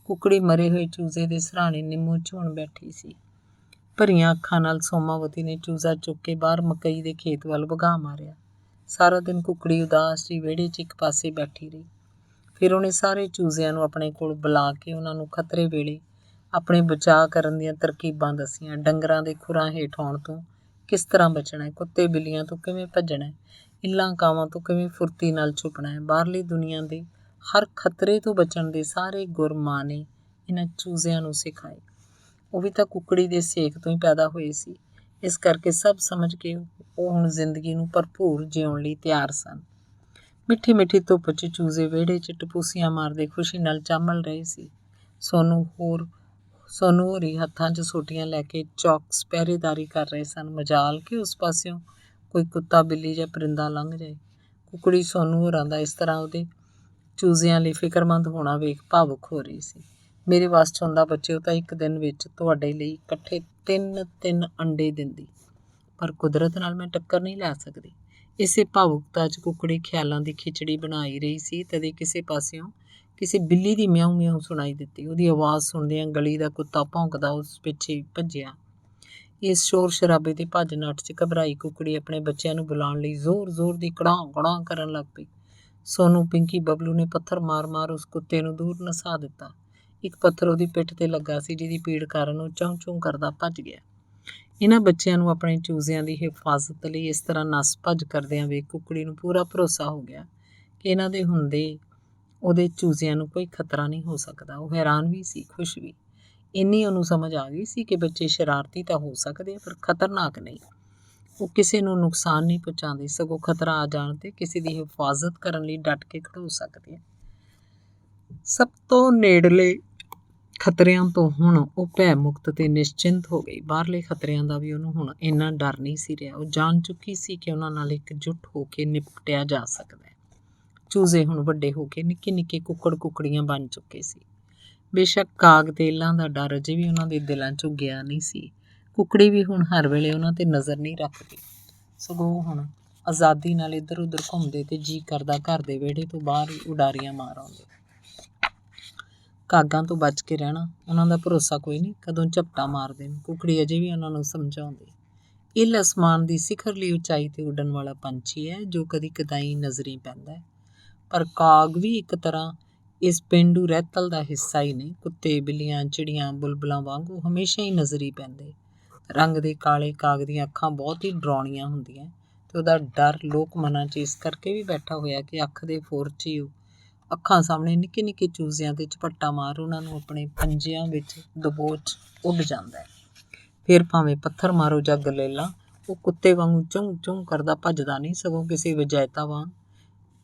Speaker 1: ਕੁਕੜੀ ਮਰੇ ਹੋਏ ਚੂਜ਼ੇ ਦੇ ਸਰਾਣੇ ਨਿੰਮੋ ਝੋਣ ਬੈਠੀ ਸੀ। ਭਰੀਆਂ ਅੱਖਾਂ ਨਾਲ ਸੋਮਾਵਤੀ ਨੇ ਚੂਜ਼ਾ ਚੁੱਕ ਕੇ ਬਾਹਰ ਮਕਈ ਦੇ ਖੇਤ ਵੱਲ ਵਗਾਹ ਮਾਰਿਆ। ਸਾਰਾ ਦਿਨ ਕੁਕੜੀ ਉਦਾਸ ਜਿਹੀ ਵਿਹੜੇ 'ਚ ਇੱਕ ਪਾਸੇ ਬੈਠੀ ਰਹੀ। ਫਿਰ ਉਹਨੇ ਸਾਰੇ ਚੂਜ਼ਿਆਂ ਨੂੰ ਆਪਣੇ ਕੋਲ ਬੁਲਾ ਕੇ ਉਹਨਾਂ ਨੂੰ ਖਤਰੇ ਵੇਲੇ ਆਪਣੇ ਬਚਾਅ ਕਰਨ ਦੀਆਂ ਤਰਕੀਬਾਂ ਦੱਸੀਆਂ। ਡੰਗਰਾਂ ਦੇ ਖੁਰਾਂ ਹੇਠ ਆਉਣ ਤੋਂ ਕਿਸ ਤਰ੍ਹਾਂ ਬਚਣਾ ਹੈ, ਕੁੱਤੇ ਬਿੱਲੀਆਂ ਤੋਂ ਕਿਵੇਂ ਭੱਜਣਾ ਹੈ, ਇੱਲਾਂ ਕਾਵਾਂ ਤੋਂ ਕਿਵੇਂ ਫੁਰਤੀ ਨਾਲ ਛੁਪਣਾ ਹੈ। ਬਾਹਰਲੀ ਦੁਨੀਆ ਦੇ ਹਰ ਖਤਰੇ ਤੋਂ ਬਚਣ ਦੇ ਸਾਰੇ ਗੁਰ ਮਾਂ ਨੇ ਇਹਨਾਂ ਚੂਜ਼ਿਆਂ ਨੂੰ ਸਿਖਾਏ। ਉਹ ਵੀ ਤਾਂ ਕੁਕੜੀ ਦੇ ਸੇਕ ਤੋਂ ਹੀ ਪੈਦਾ ਹੋਏ ਸੀ। ਇਸ ਕਰਕੇ ਸਭ ਸਮਝ ਕੇ ਉਹ ਹੁਣ ਜ਼ਿੰਦਗੀ ਨੂੰ ਭਰਪੂਰ ਜਿਉਣ ਲਈ ਤਿਆਰ ਸਨ। ਮਿੱਠੀ ਮਿੱਠੀ ਧੁੱਪ 'ਚ ਚੂਜ਼ੇ ਵਿਹੜੇ 'ਚ ਟਪੂਸੀਆਂ ਮਾਰਦੇ ਖੁਸ਼ੀ ਨਾਲ ਚਾਮਲ ਰਹੇ ਸੀ। ਸੋਨੂੰ ਹੋਰੀ ਹੱਥਾਂ 'ਚ ਸੋਟੀਆਂ ਲੈ ਕੇ ਚੌਕਸ ਪਹਿਰੇਦਾਰੀ ਕਰ ਰਹੇ ਸਨ। ਮਜਾਲ ਕਿ ਉਸ ਪਾਸਿਓਂ ਕੋਈ ਕੁੱਤਾ ਬਿੱਲੀ ਜਾਂ ਪਰਿੰਦਾ ਲੰਘ ਜਾਏ। ਕੁਕੜੀ ਸੋਨੂੰ ਹੋਰਾਂ ਦਾ ਇਸ ਤਰ੍ਹਾਂ ਉਹਦੇ ਚੂਜ਼ਿਆਂ ਲਈ ਫਿਕਰਮੰਦ ਹੋਣਾ ਵੇਖ ਭਾਵੁਕ ਹੋ ਰਹੀ ਸੀ। ਮੇਰੇ ਵੱਸ 'ਚ ਹੁੰਦਾ ਬੱਚਿਓ ਤਾਂ ਇੱਕ ਦਿਨ ਵਿੱਚ ਤੁਹਾਡੇ ਲਈ ਇਕੱਠੇ 3 ਅੰਡੇ ਦਿੰਦੀ, ਪਰ ਕੁਦਰਤ ਨਾਲ ਮੈਂ ਟੱਕਰ ਨਹੀਂ ਲੈ ਸਕਦੀ। ਇਸੇ ਭਾਵੁਕਤਾ 'ਚ ਕੁਕੜੀ ਖਿਆਲਾਂ ਦੀ ਖਿਚੜੀ ਬਣਾਈ ਰਹੀ ਸੀ। ਤਦੇ ਕਿਸੇ ਪਾਸਿਓਂ ਕਿਸੇ ਬਿੱਲੀ ਦੀ ਮਿਆਉਂ ਮਿਆਉਂ ਸੁਣਾਈ ਦਿੱਤੀ। ਉਹਦੀ ਆਵਾਜ਼ ਸੁਣਦਿਆਂ ਗਲੀ ਦਾ ਕੁੱਤਾ ਭੌਂਕਦਾ ਉਸ ਪਿੱਛੇ ਭੱਜਿਆ। ਇਸ ਸ਼ੋਰ ਸ਼ਰਾਬੇ ਤੇ ਭੱਜ ਨੱਠ 'ਚ ਘਬਰਾਈ ਕੁਕੜੀ ਆਪਣੇ ਬੱਚਿਆਂ ਨੂੰ ਬੁਲਾਉਣ ਲਈ ਜ਼ੋਰ ਜ਼ੋਰ ਦੀ ਕੜਾਂ ਕੜਾਂ ਕਰਨ ਲੱਗ ਪਈ। ਸੋਨੂੰ, ਪਿੰਕੀ, ਬਬਲੂ ਨੇ ਪੱਥਰ ਮਾਰ ਮਾਰ ਉਸ ਕੁੱਤੇ ਨੂੰ ਦੂਰ ਨਸਾ ਦਿੱਤਾ। ਇੱਕ ਪੱਥਰ ਉਹਦੀ ਪਿੱਠ ਤੇ ਲੱਗਾ ਸੀ, ਜਿਹਦੀ ਪੀੜ ਕਾਰਨ ਉਹ ਚੂੰ ਚੂੰ ਕਰਦਾ ਭੱਜ ਗਿਆ। ਇਹਨਾਂ ਬੱਚਿਆਂ ਨੂੰ ਆਪਣੇ ਚੂਜ਼ਿਆਂ ਦੀ ਹਿਫਾਜ਼ਤ ਲਈ ਇਸ ਤਰ੍ਹਾਂ ਨੱਸ ਭੱਜ ਕਰਦਿਆਂ ਵੇਖ ਕੁਕੜੀ ਨੂੰ ਪੂਰਾ ਭਰੋਸਾ ਹੋ ਗਿਆ ਕਿ ਇਹਨਾਂ ਦੇ ਹੁੰਦੇ ਉਹਦੇ ਚੂਜ਼ਿਆਂ ਨੂੰ ਕੋਈ ਖਤਰਾ ਨਹੀਂ ਹੋ ਸਕਦਾ। ਉਹ ਹੈਰਾਨ ਵੀ ਸੀ, ਖੁਸ਼ ਵੀ। ਇੰਨੀ ਉਹਨੂੰ ਸਮਝ ਆ ਗਈ ਸੀ ਕਿ ਬੱਚੇ ਸ਼ਰਾਰਤੀ ਤਾਂ ਹੋ ਸਕਦੇ ਆ, ਪਰ ਖਤਰਨਾਕ ਨਹੀਂ। ਉਹ ਕਿਸੇ ਨੂੰ ਨੁਕਸਾਨ ਨਹੀਂ ਪਹੁੰਚਾਉਂਦੇ, ਸਗੋਂ ਖਤਰਾ ਆ ਜਾਣ 'ਤੇ ਕਿਸੇ ਦੀ ਹਿਫਾਜ਼ਤ ਕਰਨ ਲਈ ਡਟ ਕੇ ਖੜੋ ਸਕਦੇ ਆ। ਸਭ ਤੋਂ ਨੇੜਲੇ ਖਤਰਿਆਂ ਤੋਂ ਹੁਣ ਉਹ ਭੈ ਮੁਕਤ ਤੇ ਨਿਸ਼ਚਿੰਤ ਹੋ ਗਈ। ਬਾਹਰਲੇ ਖਤਰਿਆਂ ਦਾ ਵੀ ਉਹਨੂੰ ਹੁਣ ਇੰਨਾ ਡਰ ਨਹੀਂ ਸੀ ਰਿਹਾ। ਉਹ ਜਾਣ ਚੁੱਕੀ ਸੀ ਕਿ ਉਹਨਾਂ ਨਾਲ ਇਕਜੁੱਟ ਹੋ ਕੇ ਨਿਪਟਿਆ ਜਾ ਸਕਦਾ ਹੈ। ਚੂਜ਼ੇ ਹੁਣ ਵੱਡੇ ਹੋ ਕੇ ਨਿੱਕੇ ਨਿੱਕੇ ਕੁੱਕੜ ਕੁੱਕੜੀਆਂ ਬਣ ਚੁੱਕੇ ਸੀ। ਬੇਸ਼ੱਕ ਕਾਗ ਤੇ ਇੱਲਾਂ ਦਾ ਡਰ ਅਜੇ ਵੀ ਉਹਨਾਂ ਦੇ ਦਿਲਾਂ 'ਚੋਂ ਗਿਆ ਨਹੀਂ ਸੀ। ਕੁਕੜੀ ਵੀ ਹੁਣ ਹਰ ਵੇਲੇ ਉਹਨਾਂ 'ਤੇ ਨਜ਼ਰ ਨਹੀਂ ਰੱਖਦੀ, ਸਗੋਂ ਹੁਣ ਆਜ਼ਾਦੀ ਨਾਲ ਇੱਧਰ ਉੱਧਰ ਘੁੰਮਦੇ ਤੇ ਜੀ ਕਰਦਾ ਘਰ ਦੇ ਵਿਹੜੇ ਤੋਂ ਬਾਹਰ ਹੀ ਉਡਾਰੀਆਂ ਮਾਰ ਆਉਂਦੇ। ਕਾਗਾਂ ਤੋਂ ਬਚ ਕੇ ਰਹਿਣਾ, ਉਹਨਾਂ ਦਾ ਭਰੋਸਾ ਕੋਈ ਨਹੀਂ, ਕਦੋਂ ਝਪਟਾ ਮਾਰ ਦੇਣ। ਕੁਕੜੀ ਅਜੇ ਵੀ ਉਹਨਾਂ ਨੂੰ ਸਮਝਾਉਂਦੀ। ਇੱਲ ਅਸਮਾਨ ਦੀ ਸਿਖਰਲੀ ਉਚਾਈ 'ਤੇ ਉੱਡਣ ਵਾਲਾ ਪੰਛੀ ਹੈ ਜੋ ਕਦੀ ਕਦਾਈ ਨਜ਼ਰੀ ਪੈਂਦਾ ਹੈ, ਪਰ ਕਾਗ ਵੀ ਇੱਕ ਤਰ੍ਹਾਂ ਇਸ ਪੇਂਡੂ ਰਹਿਤਲ ਦਾ ਹਿੱਸਾ ਹੀ ਨੇ। ਕੁੱਤੇ ਬਿੱਲੀਆਂ ਚਿੜੀਆਂ ਬੁਲਬੁਲਾਂ ਵਾਂਗ ਉਹ ਹਮੇਸ਼ਾ ਹੀ ਨਜ਼ਰੀ ਪੈਂਦੇ। ਰੰਗ ਦੇ ਕਾਲੇ ਕਾਗ ਦੀਆਂ ਅੱਖਾਂ ਬਹੁਤ ਹੀ ਡਰਾਉਣੀਆਂ ਹੁੰਦੀਆਂ ਤੇ ਉਹਦਾ ਡਰ ਲੋਕ ਮਨਾਂ 'ਚ ਇਸ ਕਰਕੇ ਵੀ ਬੈਠਾ ਹੋਇਆ ਕਿ ਅੱਖ ਦੇ ਫੋਰ 'ਚ ਹੀ ਉਹ ਅੱਖਾਂ ਸਾਹਮਣੇ ਨਿੱਕੇ ਨਿੱਕੇ ਚੂਜ਼ਿਆਂ 'ਤੇ ਝਪੱਟਾ ਮਾਰ ਉਹਨਾਂ ਨੂੰ ਆਪਣੇ ਪੰਜਿਆਂ ਵਿੱਚ ਦਬੋਚ ਉੱਡ ਜਾਂਦਾ ਹੈ। ਫਿਰ ਭਾਵੇਂ ਪੱਥਰ ਮਾਰੋ ਜਾਂ ਗਲੇਲਾਂ, ਉਹ ਕੁੱਤੇ ਵਾਂਗੂ ਚੂੰ ਚੂੰ ਕਰਦਾ ਭੱਜਦਾ ਨਹੀਂ, ਸਗੋਂ ਕਿਸੇ ਵਿਜੇਤਾ ਵਾਂਗ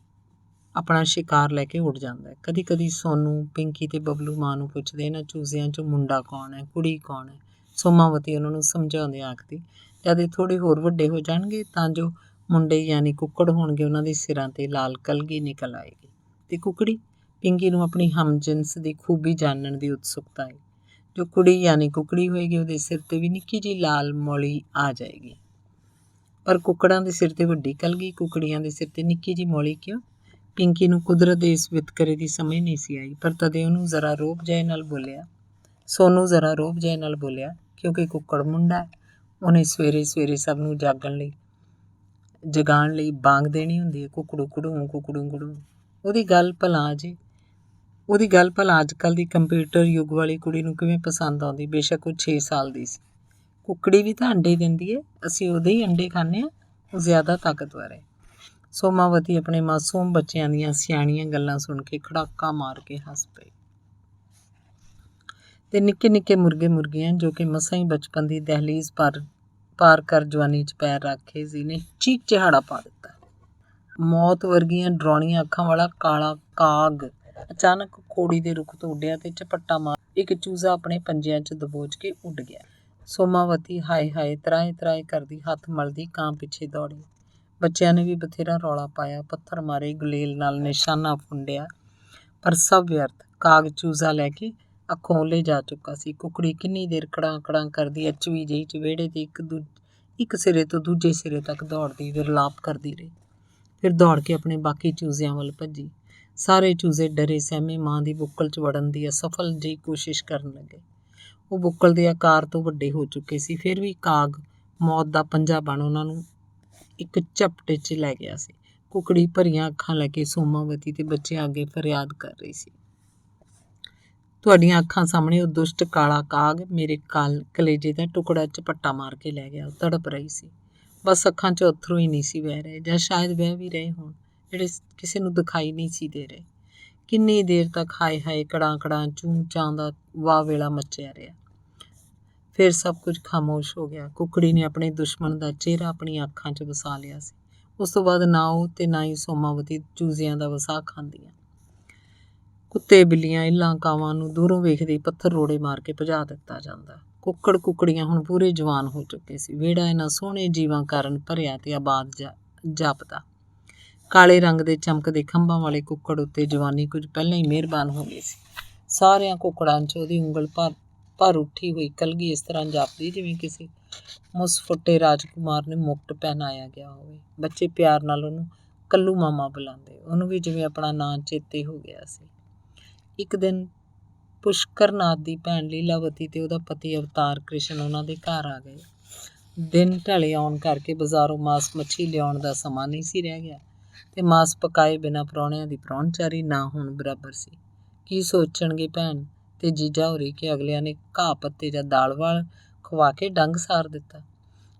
Speaker 1: ਆਪਣਾ ਸ਼ਿਕਾਰ ਲੈ ਕੇ ਉੱਡ ਜਾਂਦਾ ਹੈ। ਕਦੀ ਕਦੀ ਸੋਨੂੰ, ਪਿੰਕੀ ਤੇ ਬਬਲੂ ਮਾਂ ਨੂੰ ਪੁੱਛਦੇ, ਇਹਨਾਂ ਚੂਜ਼ਿਆਂ 'ਚੋਂ ਮੁੰਡਾ ਕੌਣ ਹੈ, ਕੁੜੀ ਕੌਣ ਹੈ। ਸੋਮਾਵਤੀ ਉਹਨਾਂ ਨੂੰ ਸਮਝਾਉਂਦੇ ਆਖਦੀ, ਜਦ ਇਹ ਥੋੜ੍ਹੇ ਹੋਰ ਵੱਡੇ ਹੋ ਜਾਣਗੇ ਤਾਂ ਜੋ ਮੁੰਡੇ ਯਾਨੀ ਕੁੱਕੜ ਹੋਣਗੇ, ਉਹਨਾਂ ਦੇ ਸਿਰਾਂ 'ਤੇ ਲਾਲ ਕਲਗੀ ਨਿਕਲ ਆਏਗੀ। ਤੇ ਕੁਕੜੀ, ਪਿੰਕੀ ਨੂੰ ਆਪਣੀ ਹਮਜਿਨਸ ਦੀ ਖੂਬੀ ਜਾਣਨ ਦੀ ਉਤਸੁਕਤਾ ਹੈ। ਜੋ ਕੁੜੀ ਯਾਨੀ ਕੁਕੜੀ ਹੋਏਗੀ, ਉਹਦੇ ਸਿਰ 'ਤੇ ਵੀ ਨਿੱਕੀ ਜਿਹੀ ਲਾਲ ਮੌਲੀ ਆ ਜਾਏਗੀ। ਪਰ ਕੁੱਕੜਾਂ ਦੇ ਸਿਰ 'ਤੇ ਵੱਡੀ ਕਲਗੀ, ਕੁਕੜੀਆਂ ਦੇ ਸਿਰ 'ਤੇ ਨਿੱਕੀ ਜਿਹੀ ਮੌਲੀ ਕਿਉਂ? ਪਿੰਕੀ ਨੂੰ ਕੁਦਰਤ ਦੇ ਇਸ ਵਿਤਕਰੇ ਦੀ ਸਮਝ ਨਹੀਂ ਸੀ ਆਈ, ਪਰ ਤਦੇ ਉਹਨੂੰ ਜ਼ਰਾ ਰੋਬ ਜਿਹੇ ਨਾਲ ਬੋਲਿਆ ਸੋਨੂੰ ਜ਼ਰਾ ਰੋਬ ਜਿਹੇ ਨਾਲ ਬੋਲਿਆ, ਕਿਉਂਕਿ ਕੁੱਕੜ ਮੁੰਡਾ ਉਹਨੇ ਸਵੇਰੇ ਸਵੇਰੇ ਸਭ ਨੂੰ ਜਗਾਉਣ ਲਈ ਬਾਂਗ ਦੇਣੀ ਹੁੰਦੀ ਹੈ, ਕੁਕੜੂ ਕੜੂ ਕੁਕੜੂ ਕੜੂ। ਉਹਦੀ ਗੱਲ ਭਲਾ ਅੱਜ ਕੱਲ੍ਹ ਦੀ ਕੰਪਿਊਟਰ ਯੁੱਗ ਵਾਲੀ ਕੁੜੀ ਨੂੰ ਕਿਵੇਂ ਪਸੰਦ ਆਉਂਦੀ, ਬੇਸ਼ੱਕ ਉਹ 6 ਸਾਲ ਦੀ ਸੀ। ਕੁੱਕੜੀ ਵੀ ਤਾਂ ਅੰਡੇ ਦਿੰਦੀ ਹੈ, ਅਸੀਂ ਉਹਦੇ ਹੀ ਅੰਡੇ ਖਾਂਦੇ ਹਾਂ, ਉਹ ਜ਼ਿਆਦਾ ਤਾਕਤਵਰ ਹੈ। ਸੋਮਾਵਤੀ ਆਪਣੇ ਮਾਸੂਮ ਬੱਚਿਆਂ ਦੀਆਂ ਸਿਆਣੀਆਂ ਗੱਲਾਂ ਸੁਣ ਕੇ ਖੜਾਕਾ ਮਾਰ ਕੇ ਹੱਸ ਪਈ। ਤੇ ਨਿੱਕੇ ਨਿੱਕੇ ਮੁਰਗੇ ਮੁਰਗੀਆਂ ਜੋ ਕਿ ਮਸਾਂ ਹੀ ਬਚਪਨ ਦੀ ਦਹਿਲੀਜ਼ ਪਾਰ ਕਰ ਜਵਾਨੀ 'ਚ ਪੈਰ ਰੱਖੇ ਸੀ ਨੇ ਚੀਕ ਚਿਹਾੜਾ ਪਾ ਦਿੱਤਾ। ਮੌਤ ਵਰਗੀਆਂ ਡਰਾਉਣੀਆਂ ਅੱਖਾਂ ਵਾਲਾ ਕਾਲਾ ਕਾਗ ਅਚਾਨਕ ਕੋੜੀ ਦੇ ਰੁੱਖ ਤੋਂ ਉੱਡਿਆ ਤੇ ਝਪੱਟਾ ਮਾਰ ਇੱਕ ਚੂਜ਼ਾ ਆਪਣੇ ਪੰਜਿਆਂ 'ਚ ਦਬੋਚ ਕੇ ਉੱਡ ਗਿਆ। ਸੋਮਾਵਤੀ ਹਾਏ ਹਾਏ ਤਰਾਏ ਤਰਾਏ ਕਰਦੀ ਹੱਥ ਮਲਦੀ ਕਾਂ ਪਿੱਛੇ ਦੌੜੀ। ਬੱਚਿਆਂ ਨੇ ਵੀ ਬਥੇਰਾ ਰੌਲਾ ਪਾਇਆ, ਪੱਥਰ ਮਾਰੇ, ਗੁਲੇਲ ਨਾਲ ਨਿਸ਼ਾਨਾ ਫੁੰਡਿਆ, ਪਰ ਸਭ ਵਿਅਰਥ। ਕਾਗ ਚੂਜ਼ਾ ਲੈ ਕੇ ਅੱਖੋਂ ਓਹਲੇ ਜਾ ਚੁੱਕਾ ਸੀ। ਕੁਕੜੀ ਕਿੰਨੀ ਦੇਰ ਕੜਾਂ ਕੜਾਂ ਕਰਦੀ ਅਚਵੀ ਜਿਹੀ 'ਚ ਵਿਹੜੇ ਦੇ ਇੱਕ ਸਿਰੇ ਤੋਂ ਦੂਜੇ ਸਿਰੇ ਤੱਕ ਦੌੜਦੀ ਵਿਰਲਾਪ ਕਰਦੀ ਰਹੀ। ਫਿਰ ਦੌੜ ਕੇ ਆਪਣੇ ਬਾਕੀ ਚੂਜ਼ਿਆਂ ਵੱਲ ਭੱਜੀ। ਸਾਰੇ ਚੂਜ਼ੇ ਡਰੇ ਸਹਿਮੇ ਮਾਂ ਦੀ ਬੁੱਕਲ 'ਚ ਵੜਨ ਦੀ ਅਸਫਲ ਜਿਹੀ ਕੋਸ਼ਿਸ਼ ਕਰਨ ਲੱਗੇ। ਉਹ ਬੁੱਕਲ ਦੇ ਆਕਾਰ ਤੋਂ ਵੱਡੇ ਹੋ ਚੁੱਕੇ ਸੀ, ਫਿਰ ਵੀ ਕਾਗ ਮੌਤ ਦਾ ਪੰਜਾ ਬਣ ਉਹਨਾਂ ਨੂੰ ਇੱਕ ਝਪਟੇ 'ਚ ਲੈ ਗਿਆ ਸੀ। ਕੁਕੜੀ ਭਰੀਆਂ ਅੱਖਾਂ ਲੈ ਕੇ ਸੋਮਾਵਤੀ ਤੇ ਬੱਚਿਆਂ ਅੱਗੇ ਫਰਿਆਦ ਕਰ ਰਹੀ ਸੀ, ਤੁਹਾਡੀਆਂ ਅੱਖਾਂ ਸਾਹਮਣੇ ਉਹ ਦੁਸ਼ਟ ਕਾਲਾ ਕਾਗ ਮੇਰੇ ਕਲੇਜੇ ਦਾ ਟੁਕੜਾ ਝਪੱਟਾ ਮਾਰ ਕੇ ਲੈ ਗਿਆ। ਉਹ ਤੜਪ ਰਹੀ ਸੀ, ਬਸ ਅੱਖਾਂ 'ਚ ਅੱਥਰੂ ਹੀ ਨਹੀਂ ਸੀ ਵਹਿ ਰਹੇ, ਜਾਂ ਸ਼ਾਇਦ ਵਹਿ ਵੀ ਰਹੇ ਹੋਣ, ਜਿਹੜੇ ਕਿਸੇ ਨੂੰ ਦਿਖਾਈ ਨਹੀਂ ਸੀ ਦੇ ਰਹੇ। ਕਿੰਨੀ ਦੇਰ ਤੱਕ ਹਾਏ ਹਾਏ ਕੜਾਂ ਕੜਾਂ ਚੂੰ ਚਾਂ ਦਾ ਵਾਹ ਵੇਲਾ ਮੱਚਿਆ ਰਿਹਾ। ਫਿਰ ਸਭ ਕੁਝ ਖਾਮੋਸ਼ ਹੋ ਗਿਆ। ਕੁਕੜੀ ਨੇ ਆਪਣੇ ਦੁਸ਼ਮਣ ਦਾ ਚਿਹਰਾ ਆਪਣੀਆਂ ਅੱਖਾਂ 'ਚ ਵਸਾ ਲਿਆ ਸੀ। ਉਸ ਤੋਂ ਬਾਅਦ ਨਾ ਉਹ ਤੇ ਨਾ ਹੀ ਸੋਮਾਵਤੀ ਚੂਜ਼ਿਆਂ ਦਾ ਵਸਾ ਖਾਂਦੀਆਂ। ਕੁੱਤੇ ਬਿੱਲੀਆਂ ਇੱਲਾਂ ਕਾਵਾਂ ਨੂੰ ਦੂਰੋਂ ਵੇਖਦੇ ਪੱਥਰ ਰੋੜੇ ਮਾਰ ਕੇ ਭਜਾ ਦਿੱਤਾ ਜਾਂਦਾ। ਕੁੱਕੜ ਕੁਕੜੀਆਂ ਹੁਣ ਪੂਰੇ ਜਵਾਨ ਹੋ ਚੁੱਕੇ ਸੀ। ਵਿਹੜਾ ਇਹਨਾਂ ਸੋਹਣੇ ਜੀਵਾਂ ਕਾਰਨ ਭਰਿਆ ਤੇ ਆਬਾਦ ਜਾਪਦਾ। ਕਾਲੇ ਰੰਗ ਦੇ ਚਮਕਦੇ ਖੰਭਾਂ ਵਾਲੇ ਕੁੱਕੜ ਉੱਤੇ ਜਵਾਨੀ ਕੁਝ ਪਹਿਲਾਂ ਹੀ ਮਿਹਰਬਾਨ ਹੋ ਗਈ ਸੀ। ਸਾਰਿਆਂ ਕੁੱਕੜਾਂ 'ਚ ਉਹਦੀ ਉਂਗਲ ਭਰ ਉੱਠੀ ਹੋਈ ਕਲਗੀ ਇਸ ਤਰ੍ਹਾਂ ਜਾਪਦੀ ਜਿਵੇਂ ਕਿਸੇ ਮੁਸਫੁੱਟੇ ਰਾਜਕੁਮਾਰ ਨੇ ਮੁਕਟ ਪਹਿਨਾਇਆ ਗਿਆ ਹੋਵੇ। ਬੱਚੇ ਪਿਆਰ ਨਾਲ ਉਹਨੂੰ ਕੱਲੂ ਮਾਮਾ ਬੁਲਾਉਂਦੇ, ਉਹਨੂੰ ਵੀ ਜਿਵੇਂ ਆਪਣਾ ਨਾਂ ਚੇਤੇ ਹੋ ਗਿਆ ਸੀ। ਇੱਕ ਦਿਨ ਪੁਸ਼ਕਰਨਾਥ ਦੀ ਭੈਣ ਲੀਲਾਵਤੀ ਤੇ ਉਹਦਾ ਪਤੀ ਅਵਤਾਰ ਕ੍ਰਿਸ਼ਨ ਉਹਨਾਂ ਦੇ ਘਰ ਆ ਗਏ। ਦਿਨ ਢਲੇ ਆਉਣ ਕਰਕੇ ਬਾਜ਼ਾਰੋਂ ਮਾਸ ਮੱਛੀ ਲਿਆਉਣ ਦਾ ਸਮਾਂ ਨਹੀਂ ਸੀ ਰਹਿ ਗਿਆ ਤੇ ਮਾਸ ਪਕਾਏ ਬਿਨਾਂ ਪ੍ਰਾਹੁਣਿਆਂ ਦੀ ਪ੍ਰਾਹੁਣਚਾਰੀ ਨਾ ਹੋਣ ਬਰਾਬਰ ਸੀ। ਕੀ ਸੋਚਣਗੇ ਭੈਣ ਤੇ ਜੀਜਾ ਹੋਰੀ ਕਿ ਅਗਲਿਆਂ ਨੇ ਘਾਹ ਪੱਤੇ ਜਾਂ ਦਾਲ ਵਾਲ ਖਵਾ ਕੇ ਡੰਗ ਸਾਰ ਦਿੱਤਾ।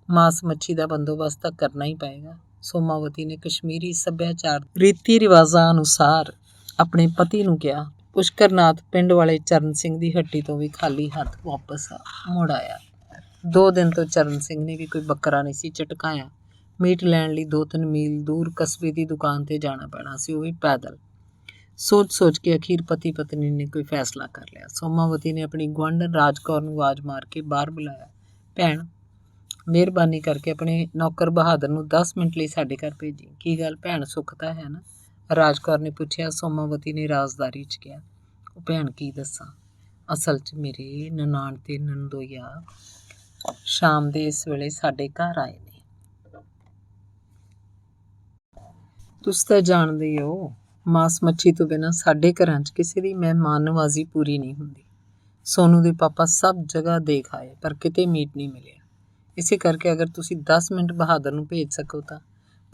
Speaker 1: ਮਾਸ ਮੱਛੀ ਦਾ ਬੰਦੋਬਸਤ ਤਾਂ ਕਰਨਾ ਹੀ ਪਏਗਾ। ਸੋਮਾਵਤੀ ਨੇ ਕਸ਼ਮੀਰੀ ਸੱਭਿਆਚਾਰ ਰੀਤੀ ਰਿਵਾਜ਼ਾਂ ਅਨੁਸਾਰ ਆਪਣੇ ਪਤੀ ਨੂੰ ਕਿਹਾ। ਪੁਸ਼ਕਰਨਾਥ ਪਿੰਡ ਵਾਲੇ ਚਰਨ ਸਿੰਘ ਦੀ ਹੱਟੀ ਤੋਂ ਵੀ ਖਾਲੀ ਹੱਥ ਵਾਪਸ ਮੁੜ ਆਇਆ। 2 ਦਿਨ ਤੋਂ ਚਰਨ ਸਿੰਘ ਨੇ ਵੀ ਕੋਈ ਬੱਕਰਾ ਨਹੀਂ ਸੀ ਝਟਕਾਇਆ। ਮੀਟ ਲੈਣ ਲਈ 2-3 ਮੀਲ ਦੂਰ ਕਸਬੇ ਦੀ ਦੁਕਾਨ ਤੇ ਜਾਣਾ ਪੈਣਾ ਸੀ, ਉਹ ਵੀ ਪੈਦਲ। ਸੋਚ ਕੇ ਅਖੀਰ ਪਤੀ ਪਤਨੀ ਨੇ ਕੋਈ ਫੈਸਲਾ ਕਰ ਲਿਆ। ਸੋਮਾਵਤੀ ਨੇ ਆਪਣੀ ਗੁਆਂਢਣ ਰਾਜ ਕੌਰ ਨੂੰ ਆਵਾਜ਼ ਮਾਰ ਕੇ ਬਾਹਰ ਬੁਲਾਇਆ। ਭੈਣ, ਮਿਹਰਬਾਨੀ ਕਰਕੇ ਆਪਣੇ ਨੌਕਰ ਬਹਾਦਰ ਨੂੰ 10 ਮਿੰਟ ਲਈ ਸਾਡੇ ਘਰ ਭੇਜੀ। ਕੀ ਗੱਲ ਭੈਣ, ਸੁੱਖ ਤਾਂ ਹੈ ਨਾ? ਰਾਜ ਕੌਰ ਨੇ ਪੁੱਛਿਆ। ਸੋਮਾਵਤੀ ਨੇ ਰਾਜ਼ਦਾਰੀ 'ਚ ਕਿਹਾ, ਉਹ ਭੈਣ ਕੀ ਦੱਸਾਂ, ਅਸਲ 'ਚ ਮੇਰੇ ਨਨਾਣ ਤੇ ਨੰਦੋਈਆ ਸ਼ਾਮ ਦੇ ਇਸ ਵੇਲੇ ਸਾਡੇ ਘਰ ਆਏ ਨੇ। ਤੁਸੀਂ ਤਾਂ ਜਾਣਦੇ ਹੀ ਹੋ, ਮਾਸ ਮੱਛੀ ਤੋਂ ਬਿਨਾਂ ਸਾਡੇ ਘਰਾਂ 'ਚ ਕਿਸੇ ਦੀ ਮਹਿਮਾਨ ਨਵਾਜ਼ੀ ਪੂਰੀ ਨਹੀਂ ਹੁੰਦੀ। ਸੋਨੂੰ ਦੇ ਪਾਪਾ ਸਭ ਜਗ੍ਹਾ ਦੇਖ ਆਏ ਪਰ ਕਿਤੇ ਮੀਟ ਨਹੀਂ ਮਿਲਿਆ। ਇਸੇ ਕਰਕੇ ਅਗਰ ਤੁਸੀਂ 10 ਮਿੰਟ ਬਹਾਦਰ ਨੂੰ ਭੇਜ ਸਕੋ ਤਾਂ।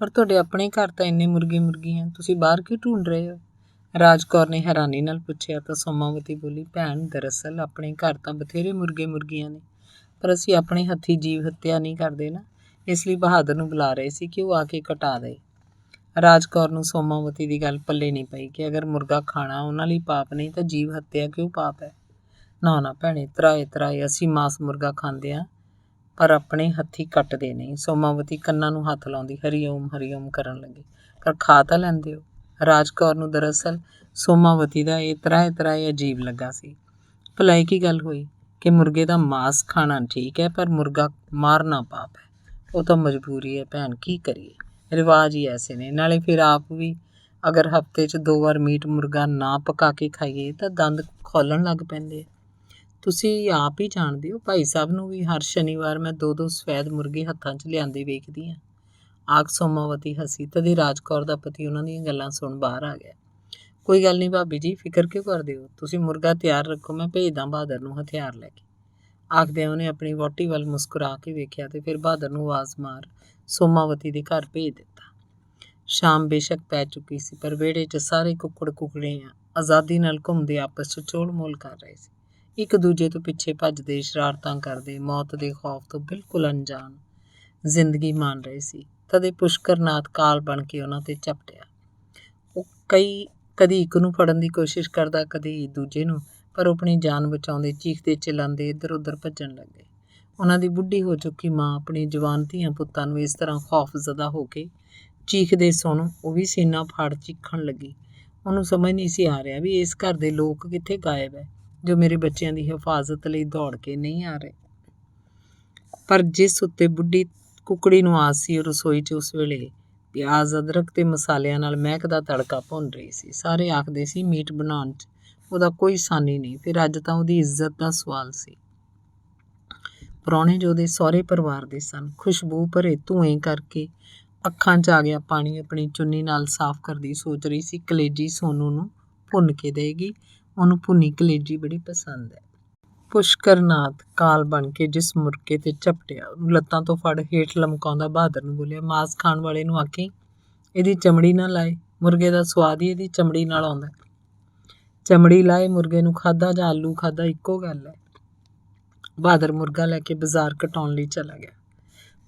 Speaker 1: ਪਰ ਤੁਹਾਡੇ ਆਪਣੇ ਘਰ ਤਾਂ ਇੰਨੇ ਮੁਰਗੇ ਮੁਰਗੀਆਂ, ਤੁਸੀਂ ਬਾਹਰ ਕਿਉਂ ਢੂੰਡ ਰਹੇ ਹੋ? ਰਾਜ ਕੌਰ ਨੇ ਹੈਰਾਨੀ ਨਾਲ ਪੁੱਛਿਆ ਤਾਂ ਸੋਮਾਵਤੀ ਬੋਲੀ, ਭੈਣ ਦਰਅਸਲ ਆਪਣੇ ਘਰ ਤਾਂ ਬਥੇਰੇ ਮੁਰਗੇ ਮੁਰਗੀਆਂ ਨੇ, ਪਰ ਅਸੀਂ ਆਪਣੇ ਹੱਥੀਂ ਜੀਵ ਹੱਤਿਆ ਨਹੀਂ ਕਰਦੇ ਨਾ, ਇਸ ਲਈ ਬਹਾਦਰ ਨੂੰ ਬੁਲਾ ਰਹੇ ਸੀ ਕਿ ਉਹ ਆ ਕੇ ਕਟਾ ਦੇ। ਰਾਜ ਕੌਰ ਨੂੰ ਸੋਮਾਵਤੀ ਦੀ ਗੱਲ ਪੱਲੇ ਨਹੀਂ ਪਈ ਕਿ ਅਗਰ ਮੁਰਗਾ ਖਾਣਾ ਉਹਨਾਂ ਲਈ ਪਾਪ ਨਹੀਂ ਤਾਂ ਜੀਵ ਹੱਤਿਆ ਕਿਉਂ ਪਾਪ ਹੈ। ਨਾ ਭੈਣੇ, ਤਰਾਏ ਅਸੀਂ ਮਾਸ ਮੁਰਗਾ ਖਾਂਦੇ ਹਾਂ ਪਰ ਆਪਣੇ ਹੱਥੀਂ ਕੱਟਦੇ ਨਹੀਂ। ਸੋਮਾਵਤੀ ਕੰਨਾਂ ਨੂੰ ਹੱਥ ਲਾਉਂਦੀ ਹਰੀ ਓਮ ਕਰਨ ਲੱਗੀ। ਪਰ ਖਾ ਤਾਂ ਲੈਂਦੇ ਹੋ? ਰਾਜ ਕੌਰ ਨੂੰ ਦਰਅਸਲ ਸੋਮਾਵਤੀ ਦਾ ਇਹ ਤਰਾਏ ਅਜੀਬ ਲੱਗਾ ਸੀ। ਭਲਾਈ ਕੀ ਗੱਲ ਹੋਈ ਕਿ ਮੁਰਗੇ ਦਾ ਮਾਸ ਖਾਣਾ ਠੀਕ ਹੈ ਪਰ ਮੁਰਗਾ ਮਾਰਨਾ ਪਾਪ ਹੈ? ਉਹ ਤਾਂ ਮਜਬੂਰੀ ਹੈ ਭੈਣ, ਕੀ ਕਰੀਏ, ਰਿਵਾਜ ਹੀ ਐਸੇ ਨੇ। ਨਾਲੇ ਫਿਰ ਆਪ ਵੀ ਅਗਰ ਹਫ਼ਤੇ 'ਚ 2 ਵਾਰ ਮੀਟ ਮੁਰਗਾ ਨਾ ਪਕਾ ਕੇ ਖਾਈਏ ਤਾਂ ਦੰਦ ਖੋਲਣ ਲੱਗ ਪੈਂਦੇ। ਤੁਸੀਂ ਆਪ ਹੀ ਜਾਣਦੇ ਹੋ, ਭਾਈ ਸਾਹਿਬ ਨੂੰ ਵੀ ਹਰ ਸ਼ਨੀਵਾਰ ਮੈਂ 2-2 ਸਫੈਦ ਮੁਰਗੇ ਹੱਥਾਂ 'ਚ ਲਿਆਂਦੇ ਵੇਖਦੀ ਹਾਂ। ਆਖ ਸੋਮਾਵਤੀ ਹੱਸੀ। ਤਦੇ ਰਾਜ ਕੌਰ ਦਾ ਪਤੀ ਉਹਨਾਂ ਦੀਆਂ ਗੱਲਾਂ ਸੁਣ ਬਾਹਰ ਆ ਗਿਆ। ਕੋਈ ਗੱਲ ਨਹੀਂ ਭਾਬੀ ਜੀ, ਫਿਕਰ ਕਿਉਂ ਕਰਦੇ ਹੋ? ਤੁਸੀਂ ਮੁਰਗਾ ਤਿਆਰ ਰੱਖੋ, ਮੈਂ ਭੇਜਦਾ ਬਹਾਦਰ ਨੂੰ ਹਥਿਆਰ ਲੈ ਕੇ। ਆਖਦਿਆਂ ਉਹਨੇ ਆਪਣੀ ਵਹੁਟੀ ਵੱਲ ਮੁਸਕਰਾ ਕੇ ਵੇਖਿਆ ਤੇ ਫਿਰ ਬਹਾਦਰ ਨੂੰ ਆਵਾਜ਼ ਮਾਰ ਸੋਮਾਵਤੀ ਦੇ ਘਰ ਭੇਜ ਦਿੱਤਾ। ਸ਼ਾਮ ਬੇਸ਼ੱਕ ਪੈ ਚੁੱਕੀ ਸੀ, ਪਰ ਵਿਹੜੇ 'ਚ ਸਾਰੇ ਕੁੱਕੜ ਕੁੱਕੜੀਆਂ ਆਜ਼ਾਦੀ ਨਾਲ ਘੁੰਮਦੇ ਆਪਸ 'ਚ ਚੋਲ ਮੋਲ ਕਰ ਰਹੇ ਸੀ। ਇੱਕ ਦੂਜੇ ਤੋਂ ਪਿੱਛੇ ਭੱਜਦੇ, ਸ਼ਰਾਰਤਾਂ ਕਰਦੇ, ਮੌਤ ਦੇ ਖੌਫ ਤੋਂ ਬਿਲਕੁਲ ਅਣਜਾਣ ਜ਼ਿੰਦਗੀ ਮਾਣ ਰਹੇ ਸੀ। ਤਦੇ ਪੁਸ਼ਕਰਨਾਥ ਕਾਲ ਬਣ ਕੇ ਉਹਨਾਂ ਤੇ ਝਪਟਿਆ। ਉਹ ਕਦੀ ਇੱਕ ਨੂੰ ਫੜਨ ਦੀ ਕੋਸ਼ਿਸ਼ ਕਰਦਾ, ਕਦੀ ਦੂਜੇ ਨੂੰ, ਪਰ ਉਹ ਆਪਣੀ ਜਾਨ ਬਚਾਉਂਦੇ, ਚੀਖਦੇ ਚਿਲਾਉਂਦੇ ਇੱਧਰ ਉੱਧਰ ਭੱਜਣ ਲੱਗੇ। ਉਹਨਾਂ ਦੀ ਬੁੱਢੀ ਹੋ ਚੁੱਕੀ ਮਾਂ ਆਪਣੀ ਜਵਾਨ ਧੀਆਂ ਪੁੱਤਾਂ ਨੂੰ ਇਸ ਤਰ੍ਹਾਂ ਖੌਫਜ਼ਦਾ ਹੋ ਕੇ ਚੀਖਦੇ ਸੁਣ ਉਹ ਵੀ ਸੀਨਾ ਫਾੜ ਚੀਖਣ ਲੱਗੀ। ਉਹਨੂੰ ਸਮਝ ਨਹੀਂ ਸੀ ਆ ਰਿਹਾ ਵੀ ਇਸ ਘਰ ਦੇ ਲੋਕ ਕਿੱਥੇ ਗਾਇਬ ਹੈ ਜੋ ਮੇਰੇ ਬੱਚਿਆਂ ਦੀ ਹਿਫਾਜ਼ਤ ਲਈ ਦੌੜ ਕੇ ਨਹੀਂ ਆ ਰਹੇ। ਪਰ ਜਿਸ ਉੱਤੇ ਬੁੱਢੀ ਕੁੱਕੜੀ ਨੂੰ ਆਸ ਸੀ, ਉਹ ਰਸੋਈ 'ਚ ਉਸ ਵੇਲੇ ਪਿਆਜ਼, ਅਦਰਕ ਤੇ ਮਸਾਲਿਆਂ ਨਾਲ ਮਹਿਕਦਾ ਤੜਕਾ ਭੁੰਨ ਰਹੀ ਸੀ। ਸਾਰੇ ਆਖਦੇ ਸੀ ਮੀਟ ਬਣਾਉਣ 'ਚ ਉਹਦਾ ਕੋਈ ਸਾਨੀ ਨਹੀਂ। ਫਿਰ ਅੱਜ ਤਾਂ ਉਹਦੀ ਇੱਜ਼ਤ ਦਾ ਸਵਾਲ ਸੀ। ਪ੍ਰਾਹੁਣੇ ਜੋ ਉਹਦੇ ਸਹੁਰੇ ਪਰਿਵਾਰ ਦੇ ਸਨ, ਖੁਸ਼ਬੂ ਭਰੇ ਧੂੰਏਂ ਕਰਕੇ ਅੱਖਾਂ 'ਚ ਆ ਗਿਆ ਪਾਣੀ। ਆਪਣੀ ਚੁੰਨੀ ਨਾਲ ਸਾਫ਼ ਕਰਦੀ ਸੋਚ ਰਹੀ ਸੀ ਕਲੇਜੀ ਸੋਨੂੰ ਨੂੰ ਭੁੰਨ ਕੇ ਦੇਗੀ। ਉਹਨੂੰ ਭੁੰਨੀ ਕਲੇਜੀ ਬੜੀ ਪਸੰਦ ਹੈ। ਪੁਸ਼ਕਰਨਾਥ ਕਾਲ ਬਣ ਕੇ ਜਿਸ ਮੁਰਗੇ ਤੇ ਝਪਟਿਆ, ਉਹਨੂੰ ਲੱਤਾਂ ਤੋਂ ਫੜ ਹੇਠ ਲਮਕਾਉਂਦਾ ਬਹਾਦਰ ਨੂੰ ਬੋਲਿਆ, ਮਾਸ ਖਾਣ ਵਾਲੇ ਨੂੰ ਆਖੀ ਇਹਦੀ ਚਮੜੀ ਨਾ ਲਾਏ, ਮੁਰਗੇ ਦਾ ਸਵਾਦ ਹੀ ਇਹਦੀ ਚਮੜੀ ਨਾਲ ਆਉਂਦਾ। ਚਮੜੀ ਲਾਏ ਮੁਰਗੇ ਨੂੰ ਖਾਧਾ ਜਾਂ ਆਲੂ ਖਾਧਾ ਇੱਕੋ ਗੱਲ ਹੈ। ਬਹਾਦਰ ਮੁਰਗਾ ਲੈ ਕੇ ਬਾਜ਼ਾਰ ਕਟਾਉਣ ਲਈ ਚਲਾ ਗਿਆ।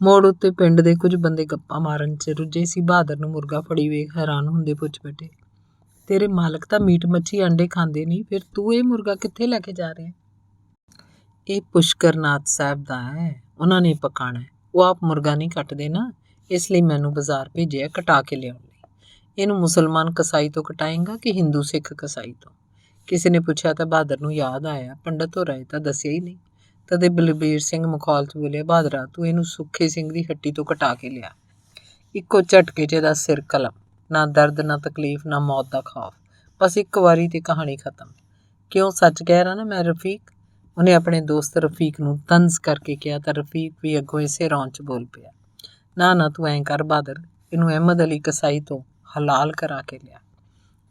Speaker 1: ਮੋੜ ਉੱਤੇ ਪਿੰਡ ਦੇ ਕੁਝ ਬੰਦੇ ਗੱਪਾਂ ਮਾਰਨ 'ਚ ਰੁੱਝੇ ਸੀ। ਬਹਾਦਰ ਨੂੰ ਮੁਰਗਾ ਫੜੀ ਵੇਖ ਹੈਰਾਨ ਹੁੰਦੇ ਪੁੱਛ ਬੈਠੇ, ਤੇਰੇ ਮਾਲਕ ਤਾਂ ਮੀਟ ਮੱਛੀ ਅੰਡੇ ਖਾਂਦੇ ਨਹੀਂ, ਫਿਰ ਤੂੰ ਇਹ ਮੁਰਗਾ ਕਿੱਥੇ ਲੈ ਕੇ ਜਾ ਰਿਹਾ? ਇਹ ਪੁਸ਼ਕਰਨਾਥ ਸਾਹਿਬ ਦਾ ਹੈ, ਉਹਨਾਂ ਨੇ ਪਕਾਣਾ। ਉਹ ਆਪ ਮੁਰਗਾ ਨਹੀਂ ਕੱਟਦੇ ਨਾ, ਇਸ ਲਈ ਮੈਨੂੰ ਬਾਜ਼ਾਰ ਭੇਜਿਆ ਕਟਾ ਕੇ ਲਿਆਉਣ ਲਈ। ਇਹਨੂੰ ਮੁਸਲਮਾਨ ਕਸਾਈ ਤੋਂ ਕਟਾਏਂਗਾ ਕਿ ਹਿੰਦੂ ਸਿੱਖ ਕਸਾਈ ਤੋਂ? ਕਿਸੇ ਨੇ ਪੁੱਛਿਆ ਤਾਂ ਬਹਾਦਰ ਨੂੰ ਯਾਦ ਆਇਆ, ਪੰਡਤ ਹੋ ਰਹੇ ਤਾਂ ਦੱਸਿਆ ਹੀ ਨਹੀਂ। ਤਦੇ ਬਲਬੀਰ ਸਿੰਘ ਮਖੌਲ 'ਚ ਬੋਲਿਆ, ਬਹਾਦਰਾ ਤੂੰ ਇਹਨੂੰ ਸੁੱਖੇ ਸਿੰਘ ਦੀ ਹੱਟੀ ਤੋਂ ਕਟਾ ਕੇ ਲਿਆ। ਇੱਕੋ ਝਟਕੇ 'ਚ ਇਹਦਾ ਸਿਰ ਕਲਮ, ਨਾ ਦਰਦ ਨਾ ਤਕਲੀਫ ਨਾ ਮੌਤ ਦਾ ਖੌਫ, ਬਸ ਇੱਕ ਵਾਰੀ ਤੇ ਕਹਾਣੀ ਖਤਮ। ਕਿਉਂ ਸੱਚ ਕਹਿ ਰਹਾ ਨਾ ਮੈਂ ਰਫੀਕ? ਉਹਨੇ ਆਪਣੇ ਦੋਸਤ ਰਫੀਕ ਨੂੰ ਤੰਜ਼ ਕਰਕੇ ਕਿਹਾ ਤਾਂ ਰਫੀਕ ਵੀ ਅੱਗੋਂ ਇਸੇ ਰੌਂਚ 'ਚ ਬੋਲ ਪਿਆ, ਨਾ ਤੂੰ ਐਂ ਕਰ ਬਹਾਦਰ, ਇਹਨੂੰ ਅਹਿਮਦ ਅਲੀ ਕਸਾਈ ਤੋਂ ਹਲਾਲ ਕਰਾ ਕੇ ਲਿਆ।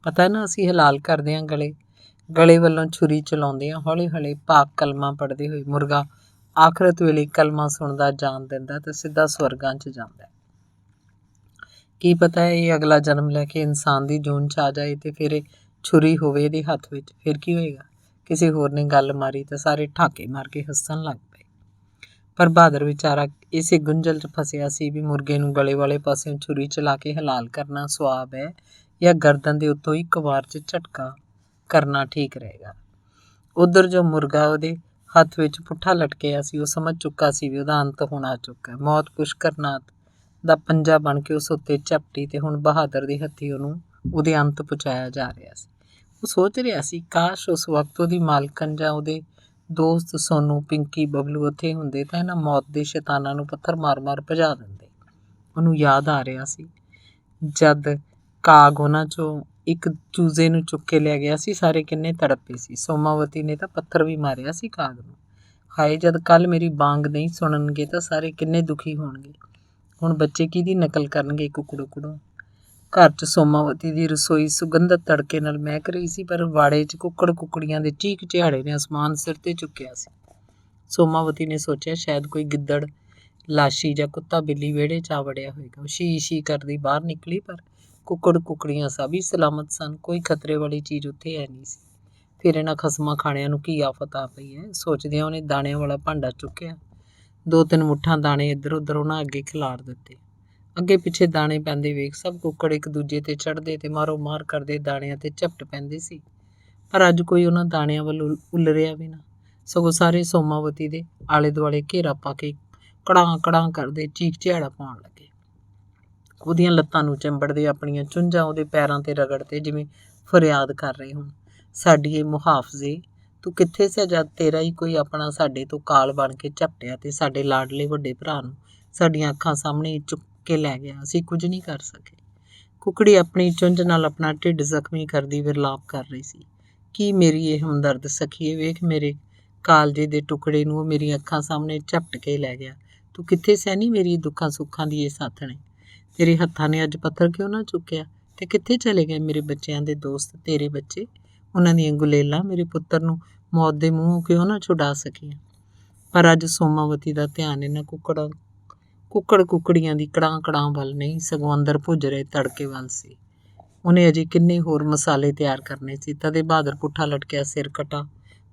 Speaker 1: ਪਤਾ ਨਾ ਅਸੀਂ ਹਲਾਲ ਕਰਦੇ ਹਾਂ ਗਲੇ ਵੱਲੋਂ ਛੁਰੀ ਚਲਾਉਂਦੇ ਹਾਂ। ਹੌਲੀ ਹੌਲੀ ਪਾਕ ਕਲਮਾਂ ਪੜ੍ਹਦੇ ਹੋਏ ਮੁਰਗਾ ਆਖਰਤ ਵੇਲੇ ਕਲਮਾਂ ਸੁਣਦਾ ਜਾਣ ਦਿੰਦਾ ਤੇ ਸਿੱਧਾ ਸਵਰਗਾਂ 'ਚ ਜਾਂਦਾ। ਕੀ ਪਤਾ ਇਹ ਅਗਲਾ ਜਨਮ ਲੈ ਕੇ ਇਨਸਾਨ ਦੀ ਜੂਨ 'ਚ ਆ ਜਾਏ ਤੇ ਫਿਰ ਇਹ ਛੁਰੀ ਹੋਵੇ ਇਹਦੇ ਹੱਥ ਵਿੱਚ, ਫਿਰ ਕੀ ਹੋਏਗਾ? ਕਿਸੇ ਹੋਰ ਨੇ ਗੱਲ ਮਾਰੀ ਤਾਂ ਸਾਰੇ ਠਾਕੇ ਮਾਰ ਕੇ ਹੱਸਣ ਲੱਗ ਪਏ। ਪਰ ਬਹਾਦਰ ਵਿਚਾਰਾ ਇਸੇ ਗੁੰਝਲ 'ਚ ਫਸਿਆ ਸੀ ਵੀ ਮੁਰਗੇ ਨੂੰ ਗਲੇ ਵਾਲੇ ਪਾਸਿਓਂ ਛੁਰੀ ਚਲਾ ਕੇ ਹਲਾਲ ਕਰਨਾ ਸੁਆਬ ਹੈ ਜਾਂ ਗਰਦਨ ਦੇ ਉੱਤੋਂ ਇੱਕ ਵਾਰ 'ਚ ਝਟਕਾ ਕਰਨਾ ਠੀਕ ਰਹੇਗਾ। ਉਧਰ ਜੋ ਮੁਰਗਾ ਉਹਦੇ ਹੱਥ ਵਿੱਚ ਪੁੱਠਾ ਲਟਕਿਆ ਸੀ, ਉਹ ਸਮਝ ਚੁੱਕਾ ਸੀ ਵੀ ਉਹਦਾ ਅੰਤ ਹੋਣਾ ਚੁੱਕਾ। ਮੌਤ ਪੁਸ਼ਕਰਨਾਥ ਦਾ ਪੰਜਾ ਬਣ ਕੇ ਉਸ ਉੱਤੇ ਝਪਟੀ ਤੇ ਹੁਣ ਬਹਾਦਰ ਦੇ ਹੱਥੀਂ ਉਹਨੂੰ ਉਹਦੇ ਅੰਤ ਪਹੁੰਚਾਇਆ ਜਾ ਰਿਹਾ ਸੀ। ਉਹ ਸੋਚ ਰਿਹਾ ਸੀ ਕਾਸ਼ ਉਸ ਵਕਤ ਉਹਦੀ ਮਾਲਕਣ ਜਾਂ ਉਹਦੇ ਦੋਸਤ ਸੋਨੂੰ, ਪਿੰਕੀ, ਬਬਲੂ ਉੱਥੇ ਹੁੰਦੇ ਤਾਂ ਇਹਨਾਂ ਮੌਤ ਦੇ ਸ਼ੈਤਾਨਾਂ ਨੂੰ ਪੱਥਰ ਮਾਰ-ਮਾਰ ਭਜਾ ਦਿੰਦੇ। ਉਹਨੂੰ ਯਾਦ ਆ ਰਿਹਾ ਸੀ ਜਦ ਕਾਗ ਉਹਨਾਂ 'ਚੋਂ ਇੱਕ ਚੂਜ਼ੇ ਨੂੰ ਚੁੱਕ ਕੇ ਲੈ ਗਿਆ ਸੀ, ਸਾਰੇ ਕਿੰਨੇ ਤੜਪੇ ਸੀ। ਸੋਮਾਵਤੀ ਨੇ ਤਾਂ ਪੱਥਰ ਵੀ ਮਾਰਿਆ ਸੀ ਕਾਗ ਨੂੰ। ਹਾਏ ਜਦ ਕੱਲ੍ਹ ਮੇਰੀ ਬਾਂਗ ਨਹੀਂ ਸੁਣਨਗੇ ਤਾਂ ਸਾਰੇ ਕਿੰਨੇ ਦੁਖੀ ਹੋਣਗੇ। ਹੁਣ ਬੱਚੇ ਕਿਹਦੀ ਨਕਲ ਕਰਨਗੇ ਕੁਕੜੂ? ਘਰ 'ਚ ਸੋਮਾਵਤੀ ਦੀ ਰਸੋਈ ਸੁਗੰਧਤ ਤੜਕੇ ਨਾਲ ਮਹਿਕ ਰਹੀ ਸੀ, ਪਰ ਵਾੜੇ 'ਚ ਕੁੱਕੜ ਕੁੱਕੜੀਆਂ ਦੇ ਚੀਕ ਚਿਹਾੜੇ ਨੇ ਅਸਮਾਨ ਸਿਰ 'ਤੇ ਚੁੱਕਿਆ ਸੀ। ਸੋਮਾਵਤੀ ਨੇ ਸੋਚਿਆ ਸ਼ਾਇਦ ਕੋਈ ਗਿੱਦੜ, ਲਾਸ਼ੀ ਜਾਂ ਕੁੱਤਾ ਬਿੱਲੀ ਵਿਹੜੇ 'ਚ ਆ ਵੜਿਆ ਹੋਏਗਾ। ਉਹ ਸ਼ੀ ਕਰਦੀ ਬਾਹਰ ਨਿਕਲੀ, ਪਰ ਕੁੱਕੜ ਕੁੱਕੜੀਆਂ ਸਭ ਹੀ ਸਲਾਮਤ ਸਨ। ਕੋਈ ਖਤਰੇ ਵਾਲੀ ਚੀਜ਼ ਉੱਥੇ ਹੈ ਨਹੀਂ ਸੀ। ਫਿਰ ਇਹਨਾਂ ਖਸਮਾਂ ਖਾਣਿਆਂ ਨੂੰ ਕੀ ਆਫਤ ਆ ਪਈ ਹੈ? ਸੋਚਦਿਆਂ ਉਹਨੇ ਦਾਣਿਆਂ ਵਾਲਾ ਭਾਂਡਾ ਚੁੱਕਿਆ। 2-3 ਮੁੱਠਾਂ ਦਾਣੇ ਇੱਧਰ ਉੱਧਰ ਉਹਨਾਂ ਅੱਗੇ ਖਿਲਾਰ ਦਿੱਤੇ। ਅੱਗੇ ਪਿੱਛੇ ਦਾਣੇ ਪੈਂਦੇ ਵੇਖ ਸਭ ਕੁੱਕੜ ਇੱਕ ਦੂਜੇ 'ਤੇ ਚੜ੍ਹਦੇ ਤੇ ਮਾਰੋ ਮਾਰ ਕਰਦੇ ਦਾਣਿਆਂ 'ਤੇ ਝਪਟ ਪੈਂਦੇ ਸੀ। ਪਰ ਅੱਜ ਕੋਈ ਉਹਨਾਂ ਦਾਣਿਆਂ ਵੱਲ ਉੱਲਰਿਆ ਵੀ ਨਾ, ਸਗੋਂ ਸਾਰੇ ਸੋਮਾਵਤੀ ਦੇ ਆਲੇ ਦੁਆਲੇ ਘੇਰਾ ਪਾ ਕੇ ਕੜਾਂ ਕਰਦੇ ਚੀਕ ਚਿਹਾੜਾ ਪਾਉਣ ਲੱਗੇ। ਉਹਦੀਆਂ ਲੱਤਾਂ ਨੂੰ ਚਿੰਬੜਦੇ, ਆਪਣੀਆਂ ਚੁੰਝਾਂ ਉਹਦੇ ਪੈਰਾਂ 'ਤੇ ਰਗੜਦੇ, ਜਿਵੇਂ ਫਰਿਆਦ ਕਰ ਰਹੇ ਹੋਣ, ਸਾਡੀ ਇਹ ਮੁਹਾਫਜ਼ੇ ਤੂੰ ਕਿੱਥੇ ਸੀ ਜਦ ਤੇਰਾ ਹੀ ਕੋਈ ਆਪਣਾ ਸਾਡੇ ਤੋਂ ਕਾਲ ਬਣ ਕੇ ਝਪਟਿਆ ਤੇ ਸਾਡੇ ਲਾਡਲੇ ਵੱਡੇ ਭਰਾ ਨੂੰ ਸਾਡੀਆਂ ਅੱਖਾਂ ਸਾਹਮਣੇ ਚੁੱਕ ਕੇ ਲੈ ਗਿਆ। ਅਸੀਂ ਕੁਝ ਨਹੀਂ ਕਰ ਸਕੇ। ਕੁਕੜੀ ਆਪਣੀ ਚੁੰਝ ਨਾਲ ਆਪਣਾ ਢਿੱਡ ਜ਼ਖਮੀ ਕਰਦੀ ਵਿਰਲਾਪ ਕਰ ਰਹੀ ਸੀ। ਕੀ ਮੇਰੀ ਇਹ ਹਮਦਰਦ ਸਖੀਏ, ਵੇਖ ਮੇਰੇ ਕਾਲਜੇ ਦੇ ਟੁਕੜੇ ਨੂੰ ਉਹ ਮੇਰੀਆਂ ਅੱਖਾਂ ਸਾਹਮਣੇ ਝਪਟ ਕੇ ਲੈ ਗਿਆ। ਤੂੰ ਕਿੱਥੇ ਸਹਿਨੀ ਮੇਰੀ ਦੁੱਖਾਂ ਸੁੱਖਾਂ ਦੀ ਇਹ ਸਾਥਣੇ? ਤੇਰੇ ਹੱਥਾਂ ਨੇ ਅੱਜ ਪੱਥਰ ਕਿਉਂ ਨਾ ਚੁੱਕਿਆ? ਤੇ ਕਿੱਥੇ ਚਲੇ ਗਏ ਮੇਰੇ ਬੱਚਿਆਂ ਦੇ ਦੋਸਤ, ਤੇਰੇ ਬੱਚੇ? ਉਹਨਾਂ ਦੀਆਂ ਗੁਲੇਲਾਂ ਮੇਰੇ ਪੁੱਤਰ ਨੂੰ ਮੌਤ ਦੇ ਮੂੰਹੋਂ ਕਿਉਂ ਨਾ ਛੁਡਾ ਸਕੀਆਂ? ਪਰ ਅੱਜ ਸੋਮਾਵਤੀ ਦਾ ਧਿਆਨ ਇਹਨਾਂ ਕੁੱਕੜ ਕੁੱਕੜੀਆਂ ਦੀ ਕੜਾਂ ਵੱਲ ਨਹੀਂ, ਸਗੋਂ ਅੰਦਰ ਭੁੱਜ ਰਹੇ ਤੜਕੇ ਵੱਲ ਸੀ। ਉਹਨੇ ਅਜੇ ਕਿੰਨੇ ਹੋਰ ਮਸਾਲੇ ਤਿਆਰ ਕਰਨੇ ਸੀ। ਤਦੇ ਬਹਾਦਰ ਪੁੱਠਾ ਲਟਕਿਆ ਸਿਰ ਕਟਾ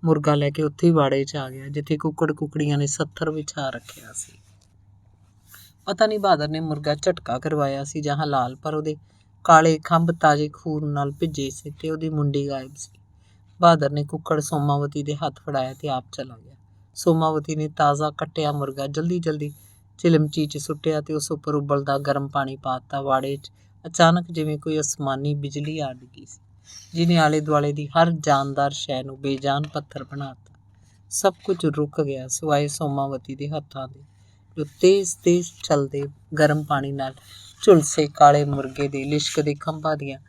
Speaker 1: ਮੁਰਗਾ ਲੈ ਕੇ ਉੱਥੇ ਹੀ ਵਾੜੇ 'ਚ ਆ ਗਿਆ ਜਿੱਥੇ ਕੁੱਕੜ ਕੁੱਕੜੀਆਂ ਨੇ ਸੱਥਰ ਵਿਛਾ ਰੱਖਿਆ ਸੀ। ਪਤਾ ਨਹੀਂ ਬਹਾਦਰ ਨੇ ਮੁਰਗਾ ਝਟਕਾ ਕਰਵਾਇਆ ਸੀ ਜਾਂ ਹਲਾਲ, ਪਰ ਉਹਦੇ ਕਾਲੇ ਖੰਭ ਤਾਜ਼ੇ ਖੂਨ ਨਾਲ ਭਿੱਜੇ ਸੀ ਤੇ ਉਹਦੀ ਮੁੰਡੀ ਗਾਇਬ ਸੀ। ਬਹਾਦਰ ਨੇ ਕੁੱਕੜ ਸੋਮਾਵਤੀ ਦੇ ਹੱਥ ਫੜਾਇਆ ਤੇ ਆਪ ਚਲਾ ਗਿਆ। ਸੋਮਾਵਤੀ ਨੇ ਤਾਜ਼ਾ ਕੱਟਿਆ ਮੁਰਗਾ ਜਲਦੀ ਚਿਲਮਚੀ 'ਚ ਸੁੱਟਿਆ ਤੇ ਉਸ ਉੱਪਰ ਉਬਲਦਾ ਗਰਮ ਪਾਣੀ ਪਾ ਦਿੱਤਾ। ਵਾੜੇ 'ਚ ਅਚਾਨਕ ਜਿਵੇਂ ਕੋਈ ਅਸਮਾਨੀ ਬਿਜਲੀ ਆ ਡਿੱਗੀ ਸੀ, ਜਿਹਨੇ ਆਲੇ ਦੁਆਲੇ ਦੀ ਹਰ ਜਾਨਦਾਰ ਸ਼ੈ ਨੂੰ ਬੇਜਾਨ ਪੱਥਰ ਬਣਾ ਦਿੱਤਾ। ਸਭ ਕੁਝ ਰੁਕ ਗਿਆ ਸਿਵਾਏ ਸੋਮਾਵਤੀ ਦੇ ਹੱਥਾਂ ਦੇ, ਜੋ ਤੇਜ਼ ਚੱਲਦੇ ਗਰਮ ਪਾਣੀ ਨਾਲ ਝੁਲਸੇ ਕਾਲੇ ਮੁਰਗੇ ਦੇ ਲਿਸ਼ਕਦੇ ਖੰਭਾਂ ਦੀਆਂ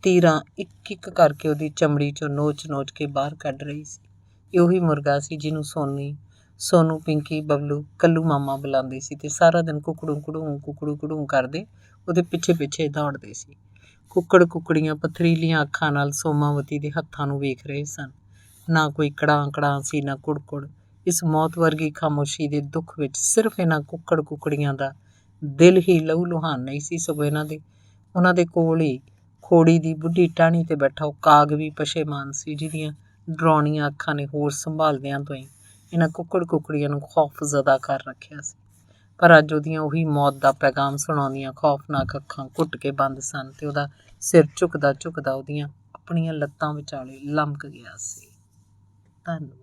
Speaker 1: ਤੀਰਾਂ ਇੱਕ ਕਰਕੇ ਉਹਦੀ ਚਮੜੀ 'ਚੋਂ ਨੋਚ ਕੇ ਬਾਹਰ ਕੱਢ ਰਹੀ ਸੀ। ਇਹ ਉਹੀ ਮੁਰਗਾ ਸੀ ਜਿਹਨੂੰ ਸੋਨੂ, ਪਿੰਕੀ, ਬਬਲੂ, ਕੱਲੂ ਮਾਮਾ ਬੁਲਾਉਂਦੇ ਸੀ ਤੇ ਸਾਰਾ ਦਿਨ ਕੁਕੜੂ ਕੜੂ ਕਰਦੇ ਉਹਦੇ ਪਿੱਛੇ ਦੌੜਦੇ ਸੀ। ਕੁੱਕੜ ਕੁੱਕੜੀਆਂ ਪਥਰੀਲੀਆਂ ਅੱਖਾਂ ਨਾਲ ਸੋਮਾਵਤੀ ਦੇ ਹੱਥਾਂ ਨੂੰ ਵੇਖ ਰਹੇ ਸਨ। ਨਾ ਕੋਈ ਕੜਾਂ ਸੀ, ਨਾ ਕੁੜਕੁੜ। ਇਸ ਮੌਤ ਵਰਗੀ ਖਾਮੋਸ਼ੀ ਦੇ ਦੁੱਖ ਵਿੱਚ ਸਿਰਫ ਇਹਨਾਂ ਕੁੱਕੜ ਕੁੱਕੜੀਆਂ ਦਾ ਦਿਲ ਹੀ ਲਹੂ ਲੁਹਾਨ ਨਹੀਂ ਸੀ, ਸਗੋਂ ਉਹਨਾਂ ਦੇ ਕੋਲ ਹੀ ਖੋੜੀ ਦੀ ਬੁੱਢੀ ਟਾਹਣੀ ਤੇ ਬੈਠਾ ਉਹ ਕਾਗ ਵੀ ਪਸ਼ੇਮਾਨ ਸੀ, ਜਿਹਦੀਆਂ ਡਰਾਉਣੀਆਂ ਅੱਖਾਂ ਨੇ ਹੋਰ ਸੰਭਾਲਦਿਆਂ ਤੋਂ ਹੀ ਇਹਨਾਂ ਕੁੱਕੜ ਕੁੱਕੜੀਆਂ ਨੂੰ ਖੌਫਜ਼ਦਾ ਕਰ ਰੱਖਿਆ ਸੀ। ਪਰ ਅੱਜ ਉਹਦੀਆਂ ਉਹੀ ਮੌਤ ਦਾ ਪੈਗਾਮ ਸੁਣਾਉਂਦੀਆਂ ਖੌਫਨਾਕ ਅੱਖਾਂ ਘੁੱਟ ਕੇ ਬੰਦ ਸਨ ਤੇ ਉਹਦਾ ਸਿਰ ਝੁਕਦਾ ਉਹਦੀਆਂ ਆਪਣੀਆਂ ਲੱਤਾਂ ਵਿਚਾਲੇ ਲਮਕ ਗਿਆ ਸੀ। ਧੰਨਵਾਦ।